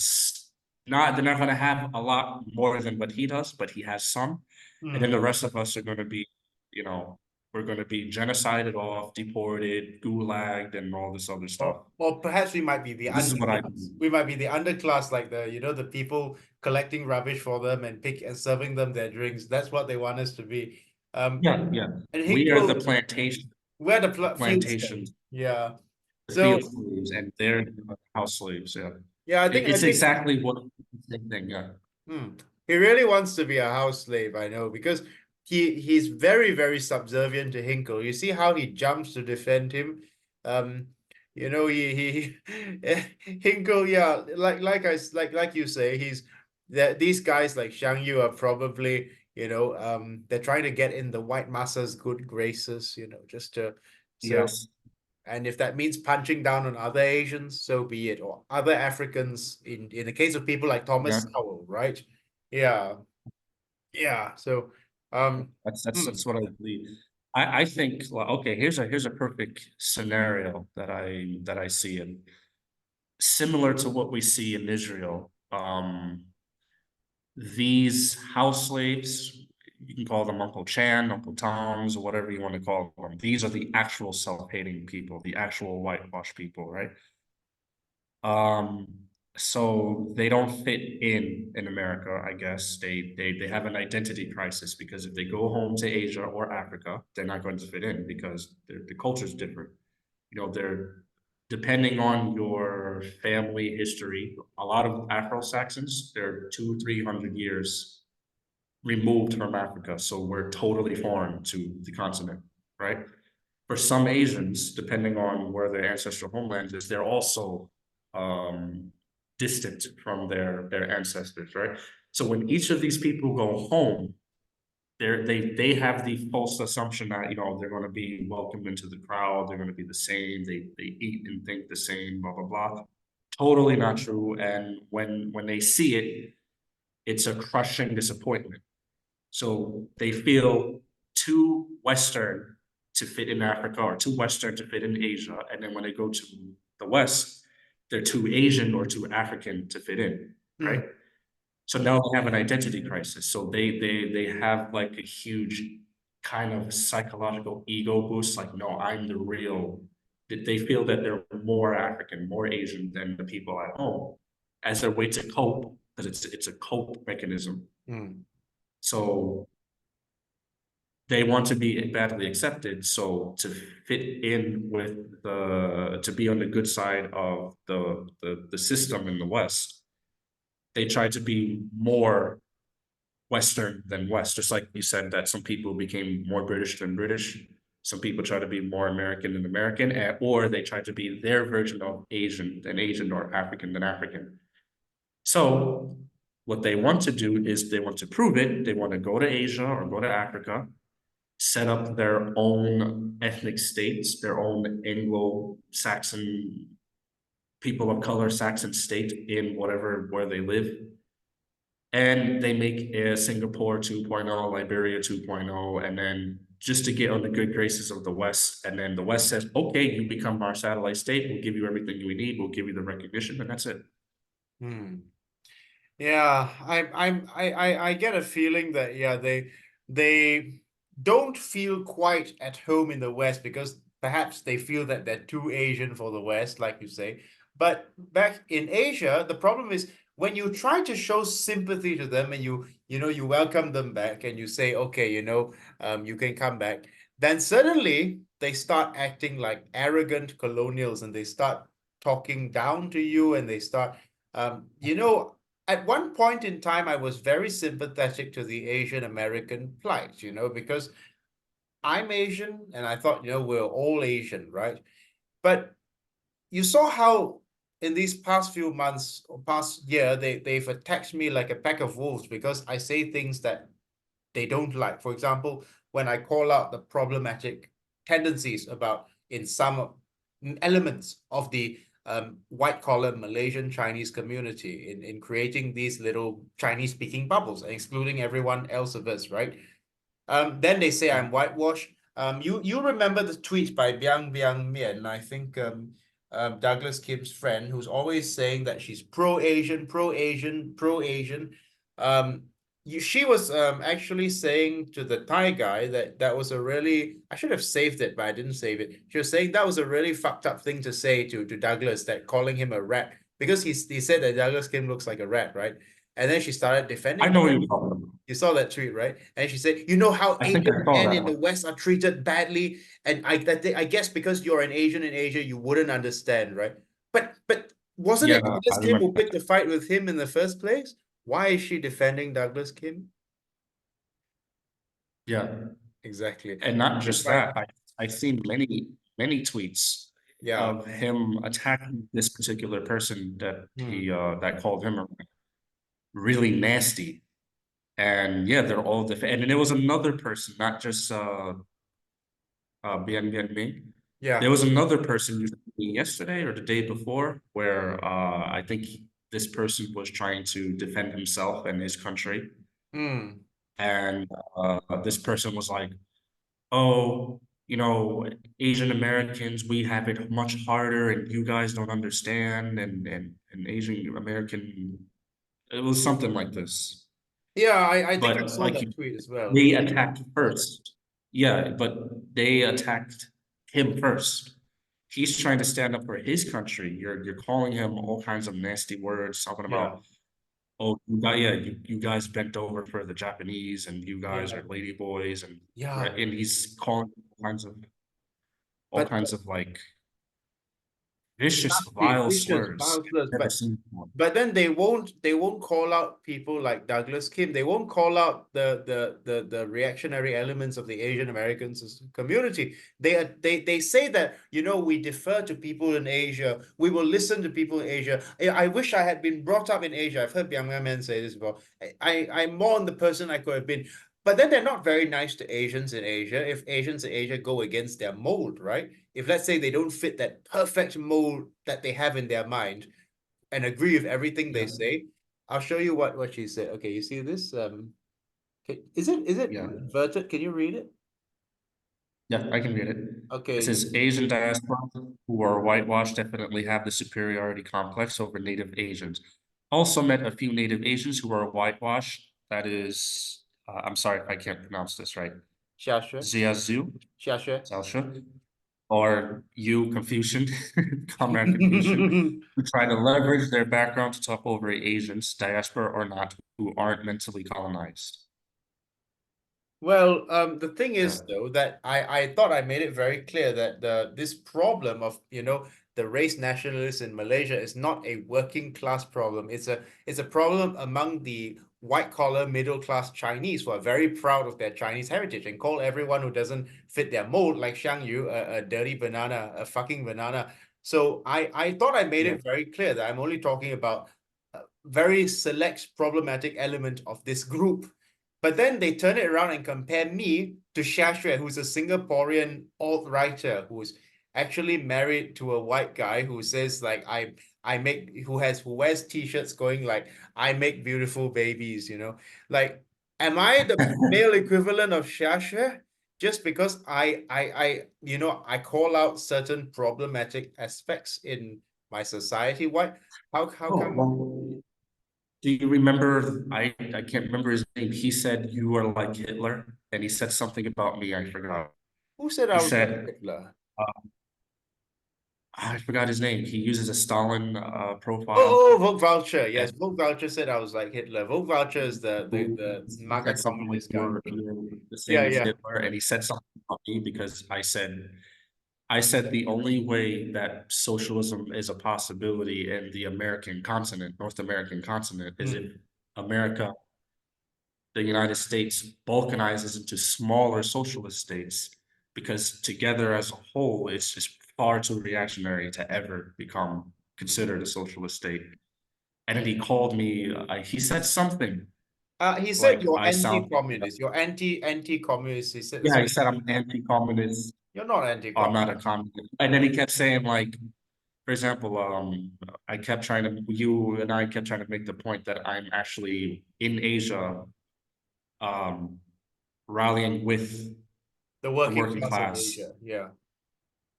B: they're not going to have a lot more than what he does, but he has some. And then
A: Mm.
B: the rest of us are going to be, we're going to be genocided off, deported, gulagged, and all this other stuff.
A: Or perhaps we might be the
B: This is what I
A: underclass. We might be the underclass, like the people collecting rubbish for them and serving them their drinks. That's what they want us to be.
B: Yeah, yeah.
A: And
B: We are the
A: Hinkle,
B: plantation,
A: we're the
B: the
A: field slave.
B: plantations,
A: Yeah.
B: the
A: So
B: field slaves, and they're the house slaves. Yeah,
A: yeah, I
B: it's
A: think
B: exactly what the same thing. Yeah,
A: he really wants to be a house slave, I know, because he's very, very subservient to Hinkle. You see how he jumps to defend him. Um, he Hinkle, yeah, like you say, he's that these guys like Xiang Yu are probably, they're trying to get in the white massa's good graces, just to so
B: yes,
A: and if that means punching down on other Asians, so be it, or other Africans in the case of people like
B: yeah.
A: Thomas Sowell, right? Yeah, yeah. So,
B: That's what I believe. I think. Well, okay, here's a perfect scenario that I see, and similar to what we see in Israel. These house slaves, you can call them Uncle Chan, Uncle Toms, or whatever you want to call them. These are the actual self-hating people, the actual whitewash people, right? Um, so they don't fit in America, I guess. They have an identity crisis, because if they go home to Asia or Africa, they're not going to fit in, because the culture is different. They're depending on your family history. A lot of Afro-Saxons, they're 200-300 years removed from Africa, so we're totally foreign to the continent, right? For some Asians, depending on where their ancestral homeland is, they're also distant from their ancestors, right? So when each of these people go home, they have the false assumption that they're going to be welcomed into the crowd, they're going to be the same, they eat and think the same, blah blah blah. Totally not true. And when they see it, it's a crushing disappointment. So they feel too Western to fit in Africa, or too Western to fit in Asia. And then when they go to the West, they're too Asian or too African to fit in, right? So now they have an identity crisis. So they have like a huge kind of psychological ego boost, like, no, I'm the real. They feel that they're more African, more Asian than the people at home, as their way to cope, because it's a cope mechanism. So they want to be badly accepted. So to fit in with to be on the good side of the system in the West, they try to be more Western than West. Just like you said that some people became more British than British. Some people try to be more American than American, or they try to be their version of Asian than Asian or African than African. So what they want to do is they want to prove it. They want to go to Asia or go to Africa, set up their own ethnic states, their own Anglo-Saxon people of color Saxon state in where they live. And they make a Singapore 2.0, Liberia 2.0, and then just to get on the good graces of the West. And then the West says, okay, you become our satellite state. We'll give you everything you need. We'll give you the recognition, and that's it.
A: Yeah, I get a feeling that they don't feel quite at home in the West because perhaps they feel that they're too Asian for the West, like you say. But back in Asia, the problem is when you try to show sympathy to them and you welcome them back and you say, okay, you can come back, then suddenly they start acting like arrogant colonials and they start talking down to you and they start at one point in time, I was very sympathetic to the Asian American plight, because I'm Asian and I thought, we're all Asian, right? But you saw how in these past few months or past year, they've attacked me like a pack of wolves because I say things that they don't like. For example, when I call out the problematic tendencies about in some elements of the white collar Malaysian Chinese community in creating these little Chinese speaking bubbles, excluding everyone else of us, right? Then they say I'm whitewashed. You remember the tweet by Biang Mian, I think Douglas Kim's friend, who's always saying that she's pro-Asian, pro-Asian, pro-Asian. She was actually saying to the Thai guy that was a really, I should have saved it, but I didn't save it. She was saying that was a really fucked up thing to say to Douglas, that calling him a rat, because he said that Douglas Kim looks like a rat, right? And then she started defending
B: I
A: him.
B: know what you're talking about.
A: You saw that tweet, right? And she said, you know how
B: I think I
A: Asian
B: saw
A: men
B: that
A: in the
B: one.
A: West are treated badly, and I guess because you're an Asian in Asia, you wouldn't understand, right? But wasn't it
B: Yeah,
A: Douglas
B: I
A: Kim who
B: remember.
A: picked the fight with him in the first place? Why is she defending Douglas Kim?
B: Yeah,
A: Exactly.
B: and not just
A: Right.
B: that. I've seen many tweets
A: Yeah.
B: of him attacking this particular person that he that called him a really nasty. And yeah, they're all different. And there was another person, not just Bien Bien Ming.
A: Yeah.
B: There was another person yesterday or the day before where I think this person was trying to defend himself and his country. And this person was like, oh, Asian Americans, we have it much harder and you guys don't understand. And Asian American, it was something like this.
A: Yeah, I think I
B: But
A: saw
B: like
A: that tweet as well.
B: they attacked first. Yeah, but they attacked him first. He's trying to stand up for his country. You're calling him all kinds of nasty words, talking about, oh, you guys bent over for the Japanese and you guys are lady boys and and he's calling all kinds of like vicious, vile slurs. Never seen before.
A: But then they won't call out people like Douglas Kim. They won't call out the reactionary elements of the Asian Americans community. They say that, we defer to people in Asia. We will listen to people in Asia. I wish I had been brought up in Asia. I've heard Biang Men say this before. I'm more on the person I could have been. But then they're not very nice to Asians in Asia if Asians in Asia go against their mold, right? If let's say they don't fit that perfect mold that they have in their mind and agree with everything they say, I'll show you what she said. Okay, you see this? Is it inverted? Can you read it?
B: Yeah, I can read it.
A: Okay.
B: It says Asian diaspora who are whitewashed definitely have the superiority complex over native Asians. Also met a few native Asians who are whitewashed. That is, I'm sorry if I can't pronounce this right. Ziazu, Xiaoshu, or you Confucian, Comrade Confucian, who try to leverage their background to talk over Asians, diaspora or not, who aren't mentally colonized.
A: Well, the thing is, though, that I thought I made it very clear that this problem of, the race nationalists in Malaysia is not a working class problem. It's a problem among the white-collar, middle-class Chinese who are very proud of their Chinese heritage and call everyone who doesn't fit their mold, like Xiang Yu, a dirty banana, a fucking banana. So I thought I made it very clear that I'm only talking about a very select problematic element of this group. But then they turn it around and compare me to Xia, who's a Singaporean alt-writer who's actually married to a white guy who says like who wears t-shirts going like I make beautiful babies, you know. Like, am I the male equivalent of Xia? Just because I call out certain problematic aspects in my society? How
B: Oh,
A: come
B: well, do you remember? I can't remember his name. He said you are like Hitler, and he said something about me. I forgot.
A: who said
B: He
A: I was like
B: said,
A: Hitler?
B: I forgot his name. He uses a Stalin profile,
A: Oh, Vogue Vulture.
B: and
A: Yes, Vogue Vulture said I was like Hitler. Vogue Vulture is the
B: he
A: MAGA
B: said something like
A: communist guy.
B: you're the
A: Yeah,
B: same as
A: yeah.
B: Hitler, and he said something about me because I said the only way that socialism is a possibility in the American continent, North American continent, is if America, the United States, balkanizes into smaller socialist states, because together as a whole, it's just far too reactionary to ever become considered a socialist state. And then he called me, he said something
A: He said
B: like
A: you're
B: I sound,
A: anti-communist. You're anti-communist. He said
B: yeah,
A: so.
B: he said I'm anti-communist.
A: You're not
B: I'm not a
A: anti-communist.
B: communist. And then he kept saying like, for example, you and I kept trying to make the point that I'm actually in Asia, um, rallying with
A: The
B: the
A: working
B: working
A: class of
B: class.
A: Asia. Yeah.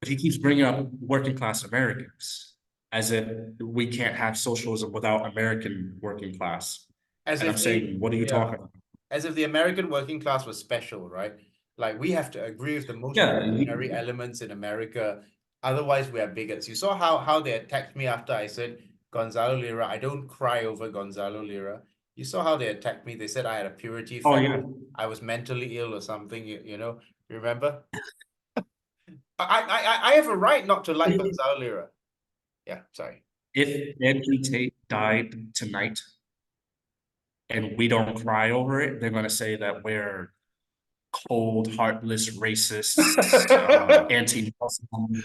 B: But he keeps bringing up working class Americans as if we can't have socialism without American working class.
A: As
B: And
A: if
B: I'm saying, what are you
A: yeah.
B: talking about?
A: As if the American working class was special, right? Like we have to agree with the most
B: Yeah,
A: reactionary elements in America. Otherwise, we are bigots. You saw how they attacked me after I said Gonzalo Lira. I don't cry over Gonzalo Lira. You saw how they attacked me. They said I had a purity
B: oh
A: factor.
B: yeah.
A: I was mentally ill or something. You know, remember? I have a right not to like Gonzalo Lira. Yeah, sorry.
B: If Andrew Tate died tonight and we don't cry over it, they're gonna say that we're cold, heartless, racists, anti-Muslim.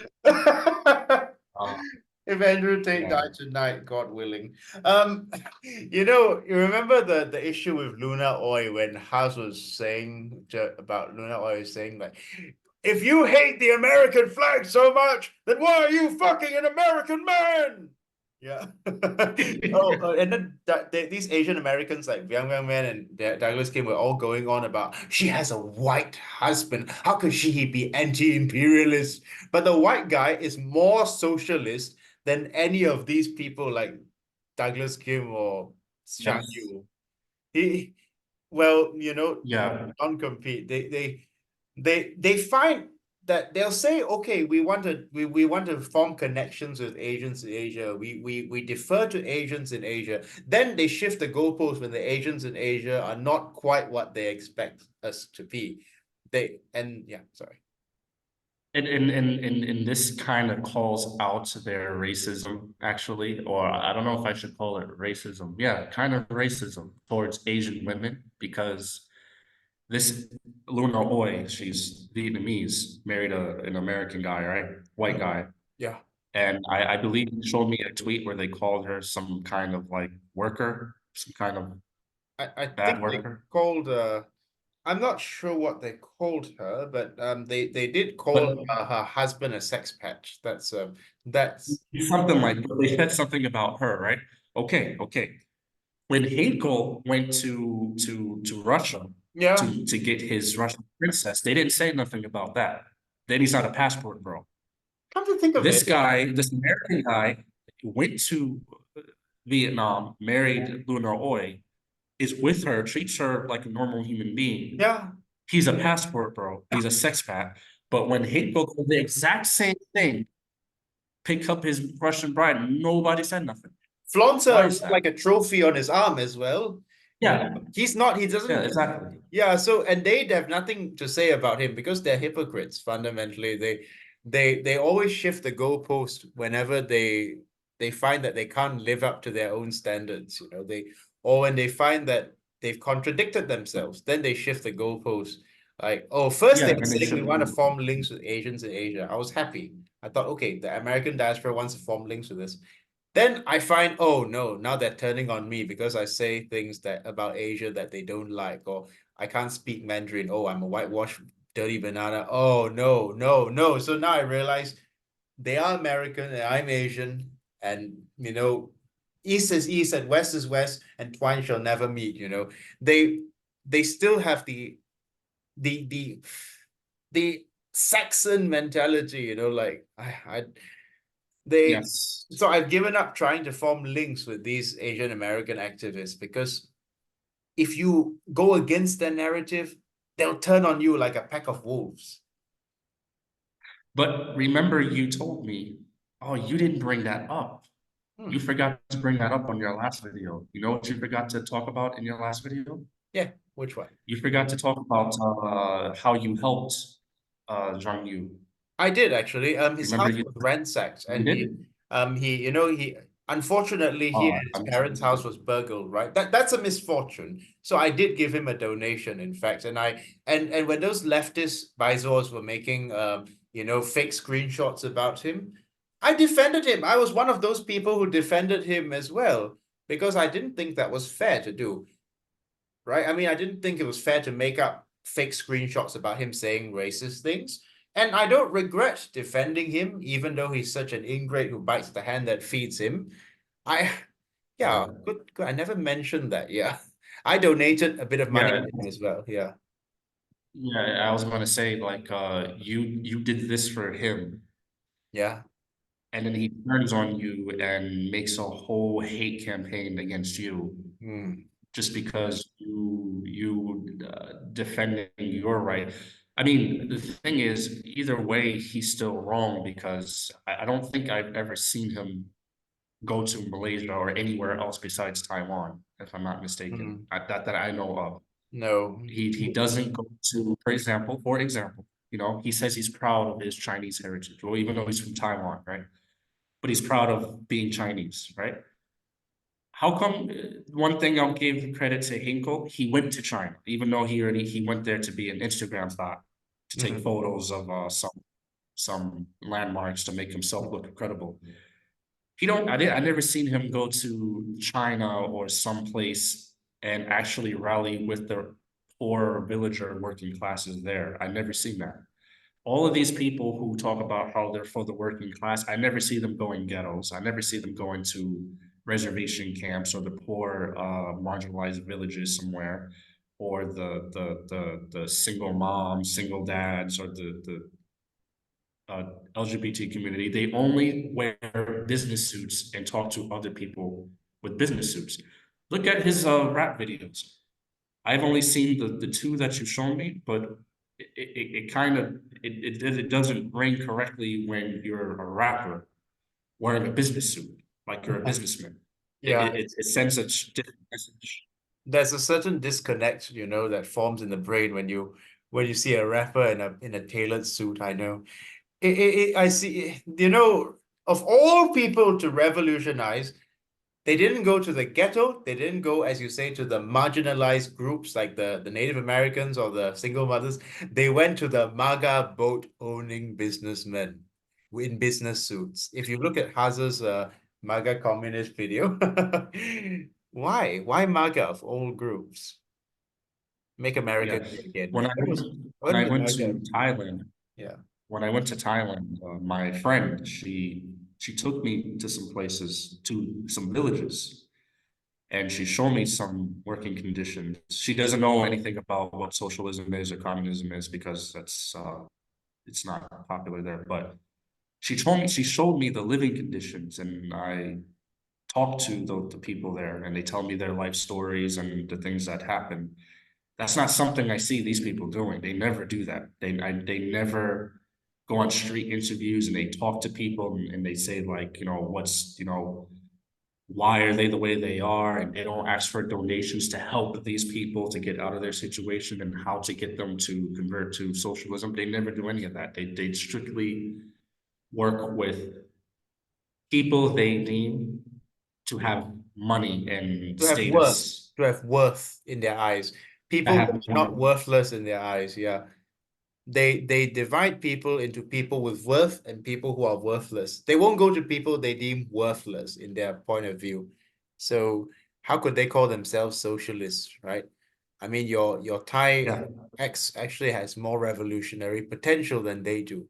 A: If Andrew Tate
B: Yeah.
A: died tonight, God willing. You remember the issue with Luna Oy when Haas was saying about Luna Oy saying like, if you hate the American flag so much, then why are you fucking an American man? Yeah. And then these Asian Americans like Yang Man and Douglas Kim were all going on about she has a white husband. How could she be anti-imperialist? But the white guy is more socialist than any of these people like Douglas Kim or Xiang
B: Yes.
A: Yu. He, well,
B: Yeah.
A: non-compete. They find that they'll say, okay, we want to form connections with Asians in Asia. We defer to Asians in Asia. Then they shift the goalposts when the Asians in Asia are not quite what they expect us to be. Sorry.
B: And this kind of calls out their racism, actually, or I don't know if I should call it racism. Yeah, kind of racism towards Asian women, because this Luna Oy, she's Vietnamese, married an American guy, right? White guy.
A: Yeah.
B: And I believe he showed me a tweet where they called her some kind of like worker, some kind of
A: I
B: bad
A: think they
B: worker.
A: called I'm not sure what they called her, but they did call
B: But
A: her husband a sex patch. That's
B: something like, they said something about her, right? Okay. When Hinkle went to Russia
A: yeah.
B: to get his Russian princess, they didn't say nothing about that. Then he's not a passport bro.
A: Come to think of
B: This
A: it,
B: guy, this American guy, went to Vietnam, married Luna Oy, is with her, treats her like a normal human being.
A: yeah.
B: He's a passport bro. He's a sex pat. But when Hinkle did the exact same thing, pick up his Russian bride, nobody said nothing.
A: Flaunts
B: Why
A: her
B: is that?
A: like a trophy on his arm as well.
B: Yeah.
A: He doesn't.
B: Yeah, exactly.
A: Yeah, so and they have nothing to say about him because they're hypocrites fundamentally. They always shift the goalpost whenever they find that they can't live up to their own standards, or when they find that they've contradicted themselves. Then they shift the goalposts. Like, oh, first they
B: Yeah,
A: were
B: and they
A: saying we
B: should.
A: want to form links with Asians in Asia. I was happy. I thought, okay, the American diaspora wants to form links with us. Then I find, oh no, now they're turning on me because I say things that about Asia that they don't like, or I can't speak Mandarin. Oh, I'm a whitewashed, dirty banana. Oh no, no, no. So now I realize they are American and I'm Asian, and East is East and West is West, and twine shall never meet. They still have the the Saxon mentality. Like they.
B: Yes.
A: So I've given up trying to form links with these Asian American activists because if you go against their narrative, they'll turn on you like a pack of wolves.
B: But remember, you told me, oh, you didn't bring that up. You forgot to bring that up on your last video. You know what you forgot to talk about in your last video?
A: Yeah, which one?
B: You forgot to talk about how you helped Zhang Yu.
A: I did actually. His
B: Remember
A: house
B: you
A: was ransacked,
B: you
A: and
B: did?
A: he unfortunately his
B: I'm
A: parents' house was burgled. Right, that's a misfortune. So I did give him a donation, in fact, and when those leftist bizors were making fake screenshots about him, I defended him. I was one of those people who defended him as well because I didn't think that was fair to do. Right? I mean, I didn't think it was fair to make up fake screenshots about him saying racist things. And I don't regret defending him, even though he's such an ingrate who bites the hand that feeds him. Yeah,
B: Yeah.
A: good. I never mentioned that. Yeah. I donated a bit of money
B: Yeah,
A: to him as well. Yeah.
B: yeah. I was gonna say like you did this for him,
A: Yeah.
B: and then he turns on you and makes a whole hate campaign against you just because you defending your right. I mean, the thing is, either way, he's still wrong because I don't think I've ever seen him go to Malaysia or anywhere else besides Taiwan, if I'm not mistaken. That I know of.
A: No.
B: He doesn't go to, for example, he says he's proud of his Chinese heritage, or even though he's from Taiwan, right? But he's proud of being Chinese, right? How come one thing I'll give credit to Hinkle, he went to China, even though he went there to be an Instagram thought, to take photos of some landmarks to make himself look credible. I never seen him go to China or someplace and actually rally with the poor villager working classes there. I never seen that. All of these people who talk about how they're for the working class, I never see them going ghettos. I never see them going to reservation camps or the poor marginalized villages somewhere, or the single moms, single dads, or the LGBT community. They only wear business suits and talk to other people with business suits. Look at his rap videos. I've only seen the two that you've shown me, but it kind of it doesn't ring correctly when you're a rapper wearing a business suit, like you're a businessman.
A: Yeah.
B: It sends a different message.
A: There's a certain disconnect, that forms in the brain when you see a rapper in a tailored suit. I know. I see, of all people to revolutionize, they didn't go to the ghetto. They didn't go, as you say, to the marginalized groups like the Native Americans or the single mothers. They went to the MAGA boat owning businessmen in business suits. If you look at Hazard's MAGA communist video, why? Why MAGA of all groups? Make America
B: Yeah.
A: great again.
B: When I went when
A: When
B: I
A: did
B: went
A: MAGA?
B: to Thailand,
A: Yeah.
B: when I went to Thailand, my friend, she took me to some places, to some villages, and she showed me some working conditions. She doesn't know anything about what socialism is or communism is because it's not popular there. But she showed me the living conditions, and I talked to the people there, and they tell me their life stories and the things that happen. That's not something I see these people doing. They never do that. They never go on street interviews and they talk to people and they say like, why are they the way they are? And they don't ask for donations to help these people to get out of their situation and how to get them to convert to socialism. They never do any of that. They strictly work with people they deem to have money and
A: To have worth.
B: status
A: to have worth in their eyes. People
B: have
A: who are not worthless in their eyes. Yeah. They divide people into people with worth and people who are worthless. They won't go to people they deem worthless in their point of view. So how could they call themselves socialists, right? I mean, your Thai
B: Yeah.
A: ex actually has more revolutionary potential than they do.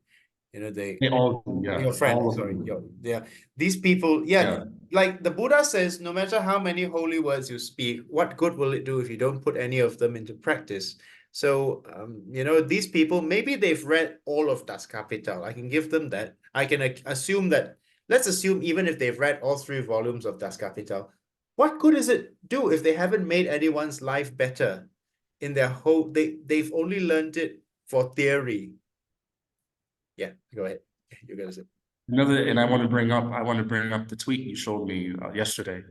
A: You know,
B: They all do, yeah.
A: your friend,
B: All of
A: sorry,
B: them.
A: these people,
B: Yeah.
A: like the Buddha says, no matter how many holy words you speak, what good will it do if you don't put any of them into practice? So, you know, these people, maybe they've read all of Das Kapital. I can give them that. I can assume that, let's assume even if they've read all 3 volumes of Das Kapital, what good does it do if they haven't made anyone's life better in their whole, they've only learned it for theory. Yeah, go ahead. You're gonna say.
B: And I want to bring up the tweet you showed me yesterday.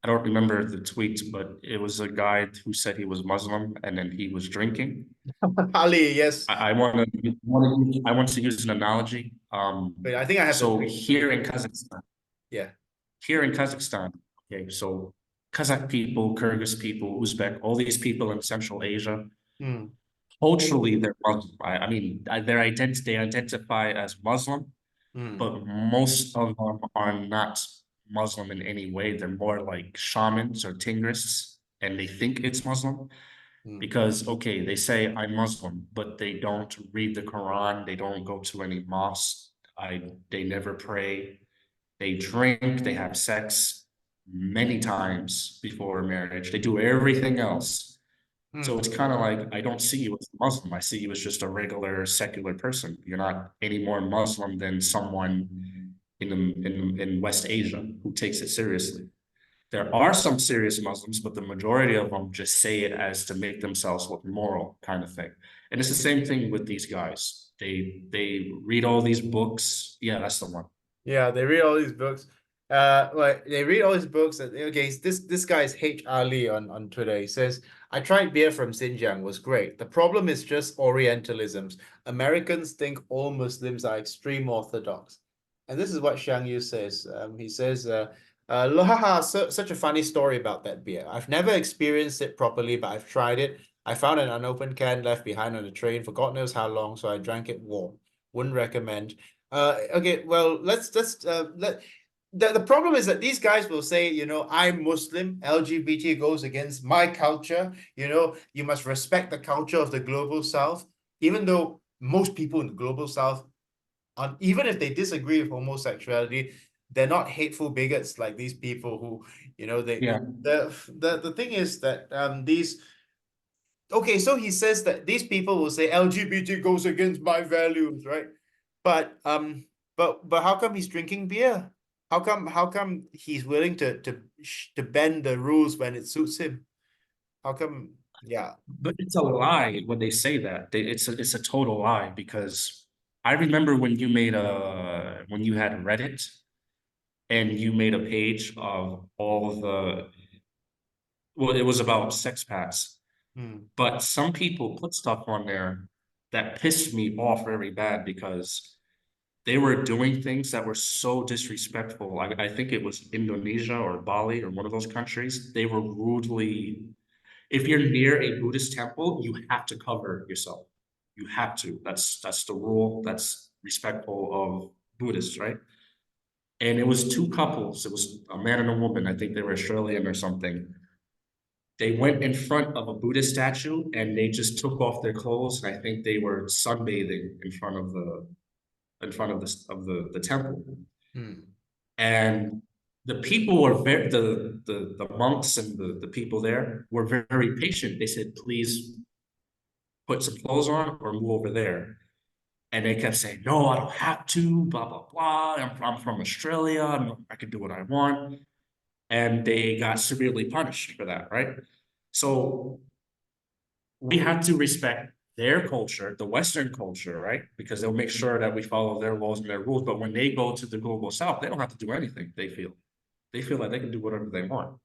B: I don't remember the tweet, but it was a guy who said he was Muslim and then he was drinking.
A: Ali, yes.
B: I want to use an analogy.
A: Wait, I think I have
B: So
A: the
B: here in Kazakhstan,
A: yeah.
B: okay, so Kazakh people, Kyrgyz people, Uzbek, all these people in Central Asia, culturally they're Muslim. I mean, they identify as Muslim, but most of them are not Muslim in any way. They're more like shamans or tingrists, and they think it's Muslim. Because, okay, they say I'm Muslim, but they don't read the Quran, they don't go to any mosque, they never pray, they drink, they have sex many times before marriage, they do everything else. So it's kind of like, I don't see you as a Muslim, I see you as just a regular secular person. You're not any more Muslim than someone in West Asia who takes it seriously. There are some serious Muslims, but the majority of them just say it as to make themselves look moral, kind of thing. And it's the same thing with these guys. They read all these books. Yeah, that's the one.
A: Yeah, they read all these books. Like they read all these books. And, okay, this guy is H. Ali on Twitter. He says, I tried beer from Xinjiang, was great. The problem is just Orientalisms. Americans think all Muslims are extreme Orthodox. And this is what Xiang Yu says. He says, such a funny story about that beer. I've never experienced it properly, but I've tried it. I found an unopened can left behind on the train for God knows how long, so I drank it warm. Wouldn't recommend. Okay, well, let the problem is that these guys will say, you know, I'm Muslim, LGBT goes against my culture, you know, you must respect the culture of the global South, even though most people in the global South, even if they disagree with homosexuality, they're not hateful bigots like these people who, you know, the thing is that okay, so he says that these people will say LGBT goes against my values, right? But how come he's drinking beer? How come he's willing to bend the rules when it suits him? How come? Yeah.
B: But it's a lie when they say that. It's a total lie, because I remember when you had Reddit and you made a page of all the, well, it was about sex packs. But some people put stuff on there that pissed me off very bad, because they were doing things that were so disrespectful. I think it was Indonesia or Bali or one of those countries. They were rudely, if you're near a Buddhist temple, you have to cover yourself. You have to. That's the rule. That's respectful of Buddhists, right? And it was 2 couples. It was a man and a woman. I think they were Australian or something. They went in front of a Buddhist statue and they just took off their clothes. And I think they were sunbathing in front of the temple. And the people were the monks and the people there were very, very patient. They said, please put some clothes on or move over there. And they kept saying, no, I don't have to, blah, blah, blah. I'm from Australia. I can do what I want. And they got severely punished for that, right? So we have to respect their culture, the Western culture, right? Because they'll make sure that we follow their laws and their rules. But when they go to the global South, they don't have to do anything, they feel. They feel like they can do whatever they want.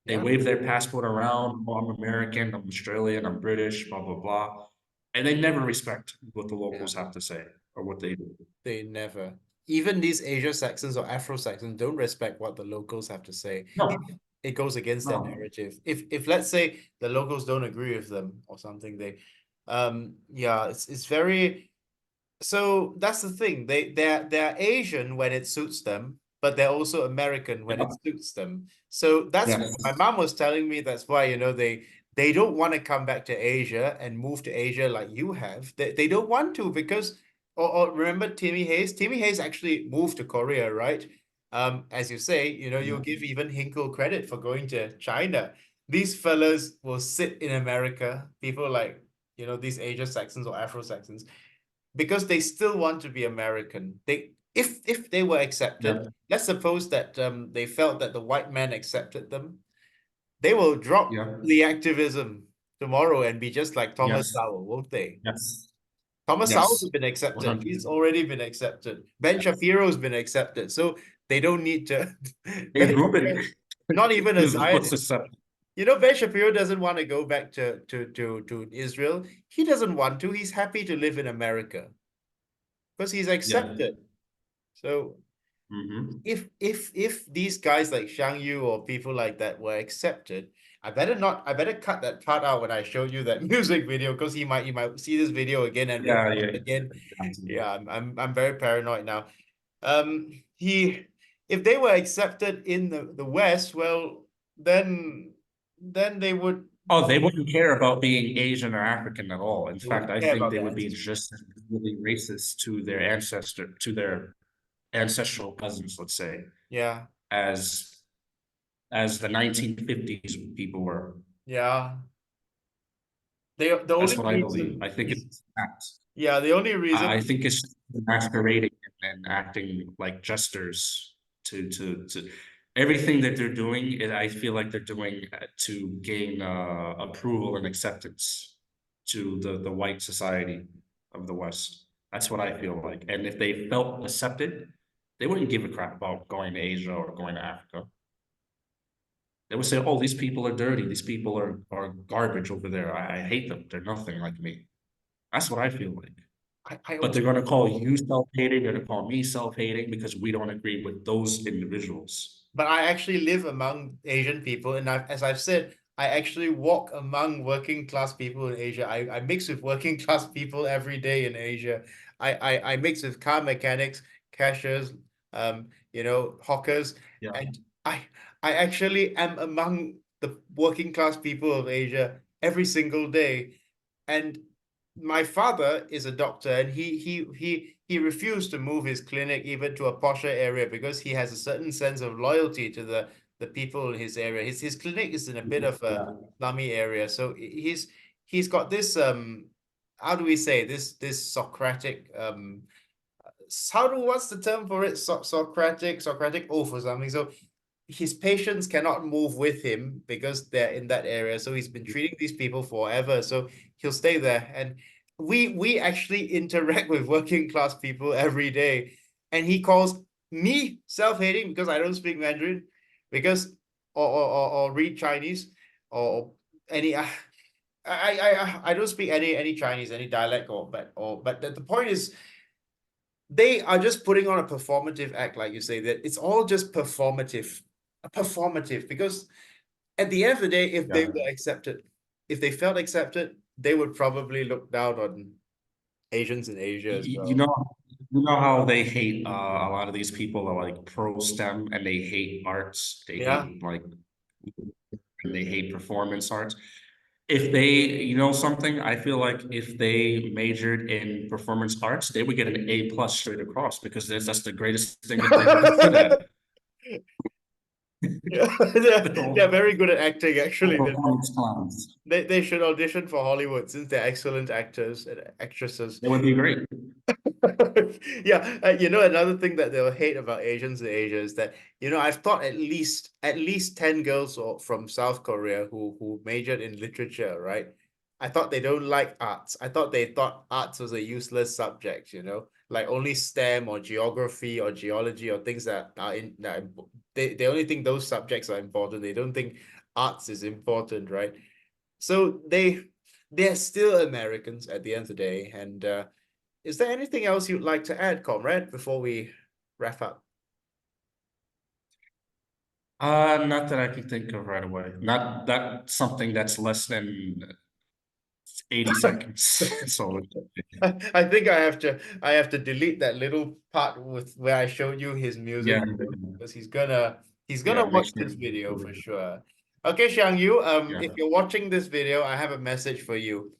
B: They wave their passport around, oh, I'm American, I'm Australian, I'm British, blah, blah, blah. And they never respect what the locals have to say or what they do.
A: They never. Even these Asia Saxons or Afro Saxons don't respect what the locals have to say.
B: No.
A: it goes against their
B: No.
A: narrative. If let's say the locals don't agree with them or something, yeah, it's very. So that's the thing. They're Asian when it suits them, but they're also American when it
B: Yeah.
A: suits them. So that's
B: Yes.
A: my mom was telling me that's why, they don't want to come back to Asia and move to Asia like you have. They don't want to because or remember Timmy Hayes? Timmy Hayes actually moved to Korea, right? As you say, you'll give even Hinkle credit for going to China. These fellas will sit in America, people like, these Asia Saxons or Afro Saxons, because they still want to be American. If they were accepted,
B: Yeah.
A: let's suppose that they felt that the white man accepted them, they will drop
B: Yeah.
A: the activism tomorrow and be just like Thomas
B: Yes.
A: Sowell, won't they?
B: Yes.
A: Thomas Sowell's
B: Yes.
A: been accepted.
B: 100%.
A: He's already been accepted. Ben
B: Yes.
A: Shapiro's been accepted. So they don't need to.
B: Dave
A: Ben
B: Rubin
A: not even a
B: was
A: Zionist.
B: accepted.
A: Ben Shapiro doesn't want to go back to Israel. He doesn't want to. He's happy to live in America because he's
B: Yeah.
A: accepted. So
B: Mm-hmm.
A: if these guys like Xiang Yu or people like that were accepted, I better cut that part out when I show you that music video, because he might see this video again and
B: Yeah.
A: report
B: Yeah.
A: again.
B: Absolutely.
A: Yeah, I'm very paranoid now. If they were accepted in the West, well, then they would
B: Oh, they wouldn't care about being Asian or African at all. In
A: they
B: fact,
A: wouldn't
B: I
A: care
B: think
A: about
B: they
A: their
B: would be
A: ancestry.
B: just as really racist to their ancestral cousins, let's say,
A: Yeah,
B: as the 1950s people were.
A: yeah. The
B: That's
A: only
B: what I believe.
A: reason,
B: I think it's fact.
A: yeah, the only reason.
B: I think it's just masquerading and acting like jesters to everything that they're doing. I feel like they're doing to gain approval and acceptance to the white society of the West. That's what I feel like. And if they felt accepted, they wouldn't give a crap about going to Asia or going to Africa. They would say, "Oh, these people are dirty. These people are garbage over there. I hate them. They're nothing like me." That's what I feel like.
A: I
B: But they're
A: also
B: going to call you self-hating. They're going to call me self-hating because we don't agree with those individuals.
A: But I actually live among Asian people, and as I've said, I actually walk among working class people in Asia. I mix with working class people every day in Asia. I mix with car mechanics, cashiers, hawkers,
B: Yeah.
A: and I actually am among the working class people of Asia every single day. And my father is a doctor, and he refused to move his clinic even to a posher area because he has a certain sense of loyalty to the people in his area. His clinic is in a bit of a
B: Yeah.
A: slummy area, so he's got this how do we say this Socratic what's the term for it? Socratic oath or something. So his patients cannot move with him because they're in that area. So he's been treating these people forever. So he'll stay there. And we actually interact with working class people every day. And he calls me self-hating because I don't speak Mandarin, because or read Chinese or any I don't speak any Chinese, any dialect but the point is, they are just putting on a performative act, like you say, that it's all just performative, because at the end of the day, if they
B: Yeah.
A: were accepted, if they felt accepted, they would probably look down on Asians in Asia as
B: You
A: well.
B: know how they hate a lot of these people are like pro STEM and they hate arts. They
A: Yeah.
B: hate and they hate performance arts. If they, something, I feel like if they majored in performance arts, they would get an A+ straight across because that's the greatest thing that they're good at.
A: Yeah, they're very good at acting, actually.
B: Performance clowns.
A: They should audition for Hollywood since they're excellent actors and actresses.
B: It would be great.
A: Yeah, another thing that they'll hate about Asians in Asia is that, I've taught at least 10 girls from South Korea who majored in literature, right? I thought they don't like arts. I thought they thought arts was a useless subject, like only STEM or geography or geology or things that are they only think those subjects are important. They don't think arts is important, right? So they're still Americans at the end of the day. And is there anything else you'd like to add, comrade, before we wrap up?
B: Not that I can think of right away. Not that something that's less than 80 seconds. So
A: I think I have to delete that little part with where I showed you his music
B: yeah,
A: because he's
B: yeah,
A: gonna
B: make
A: watch
B: sure.
A: this video for sure. Okay, Xiang Yu,
B: Yeah.
A: if you're watching this video, I have a message for you.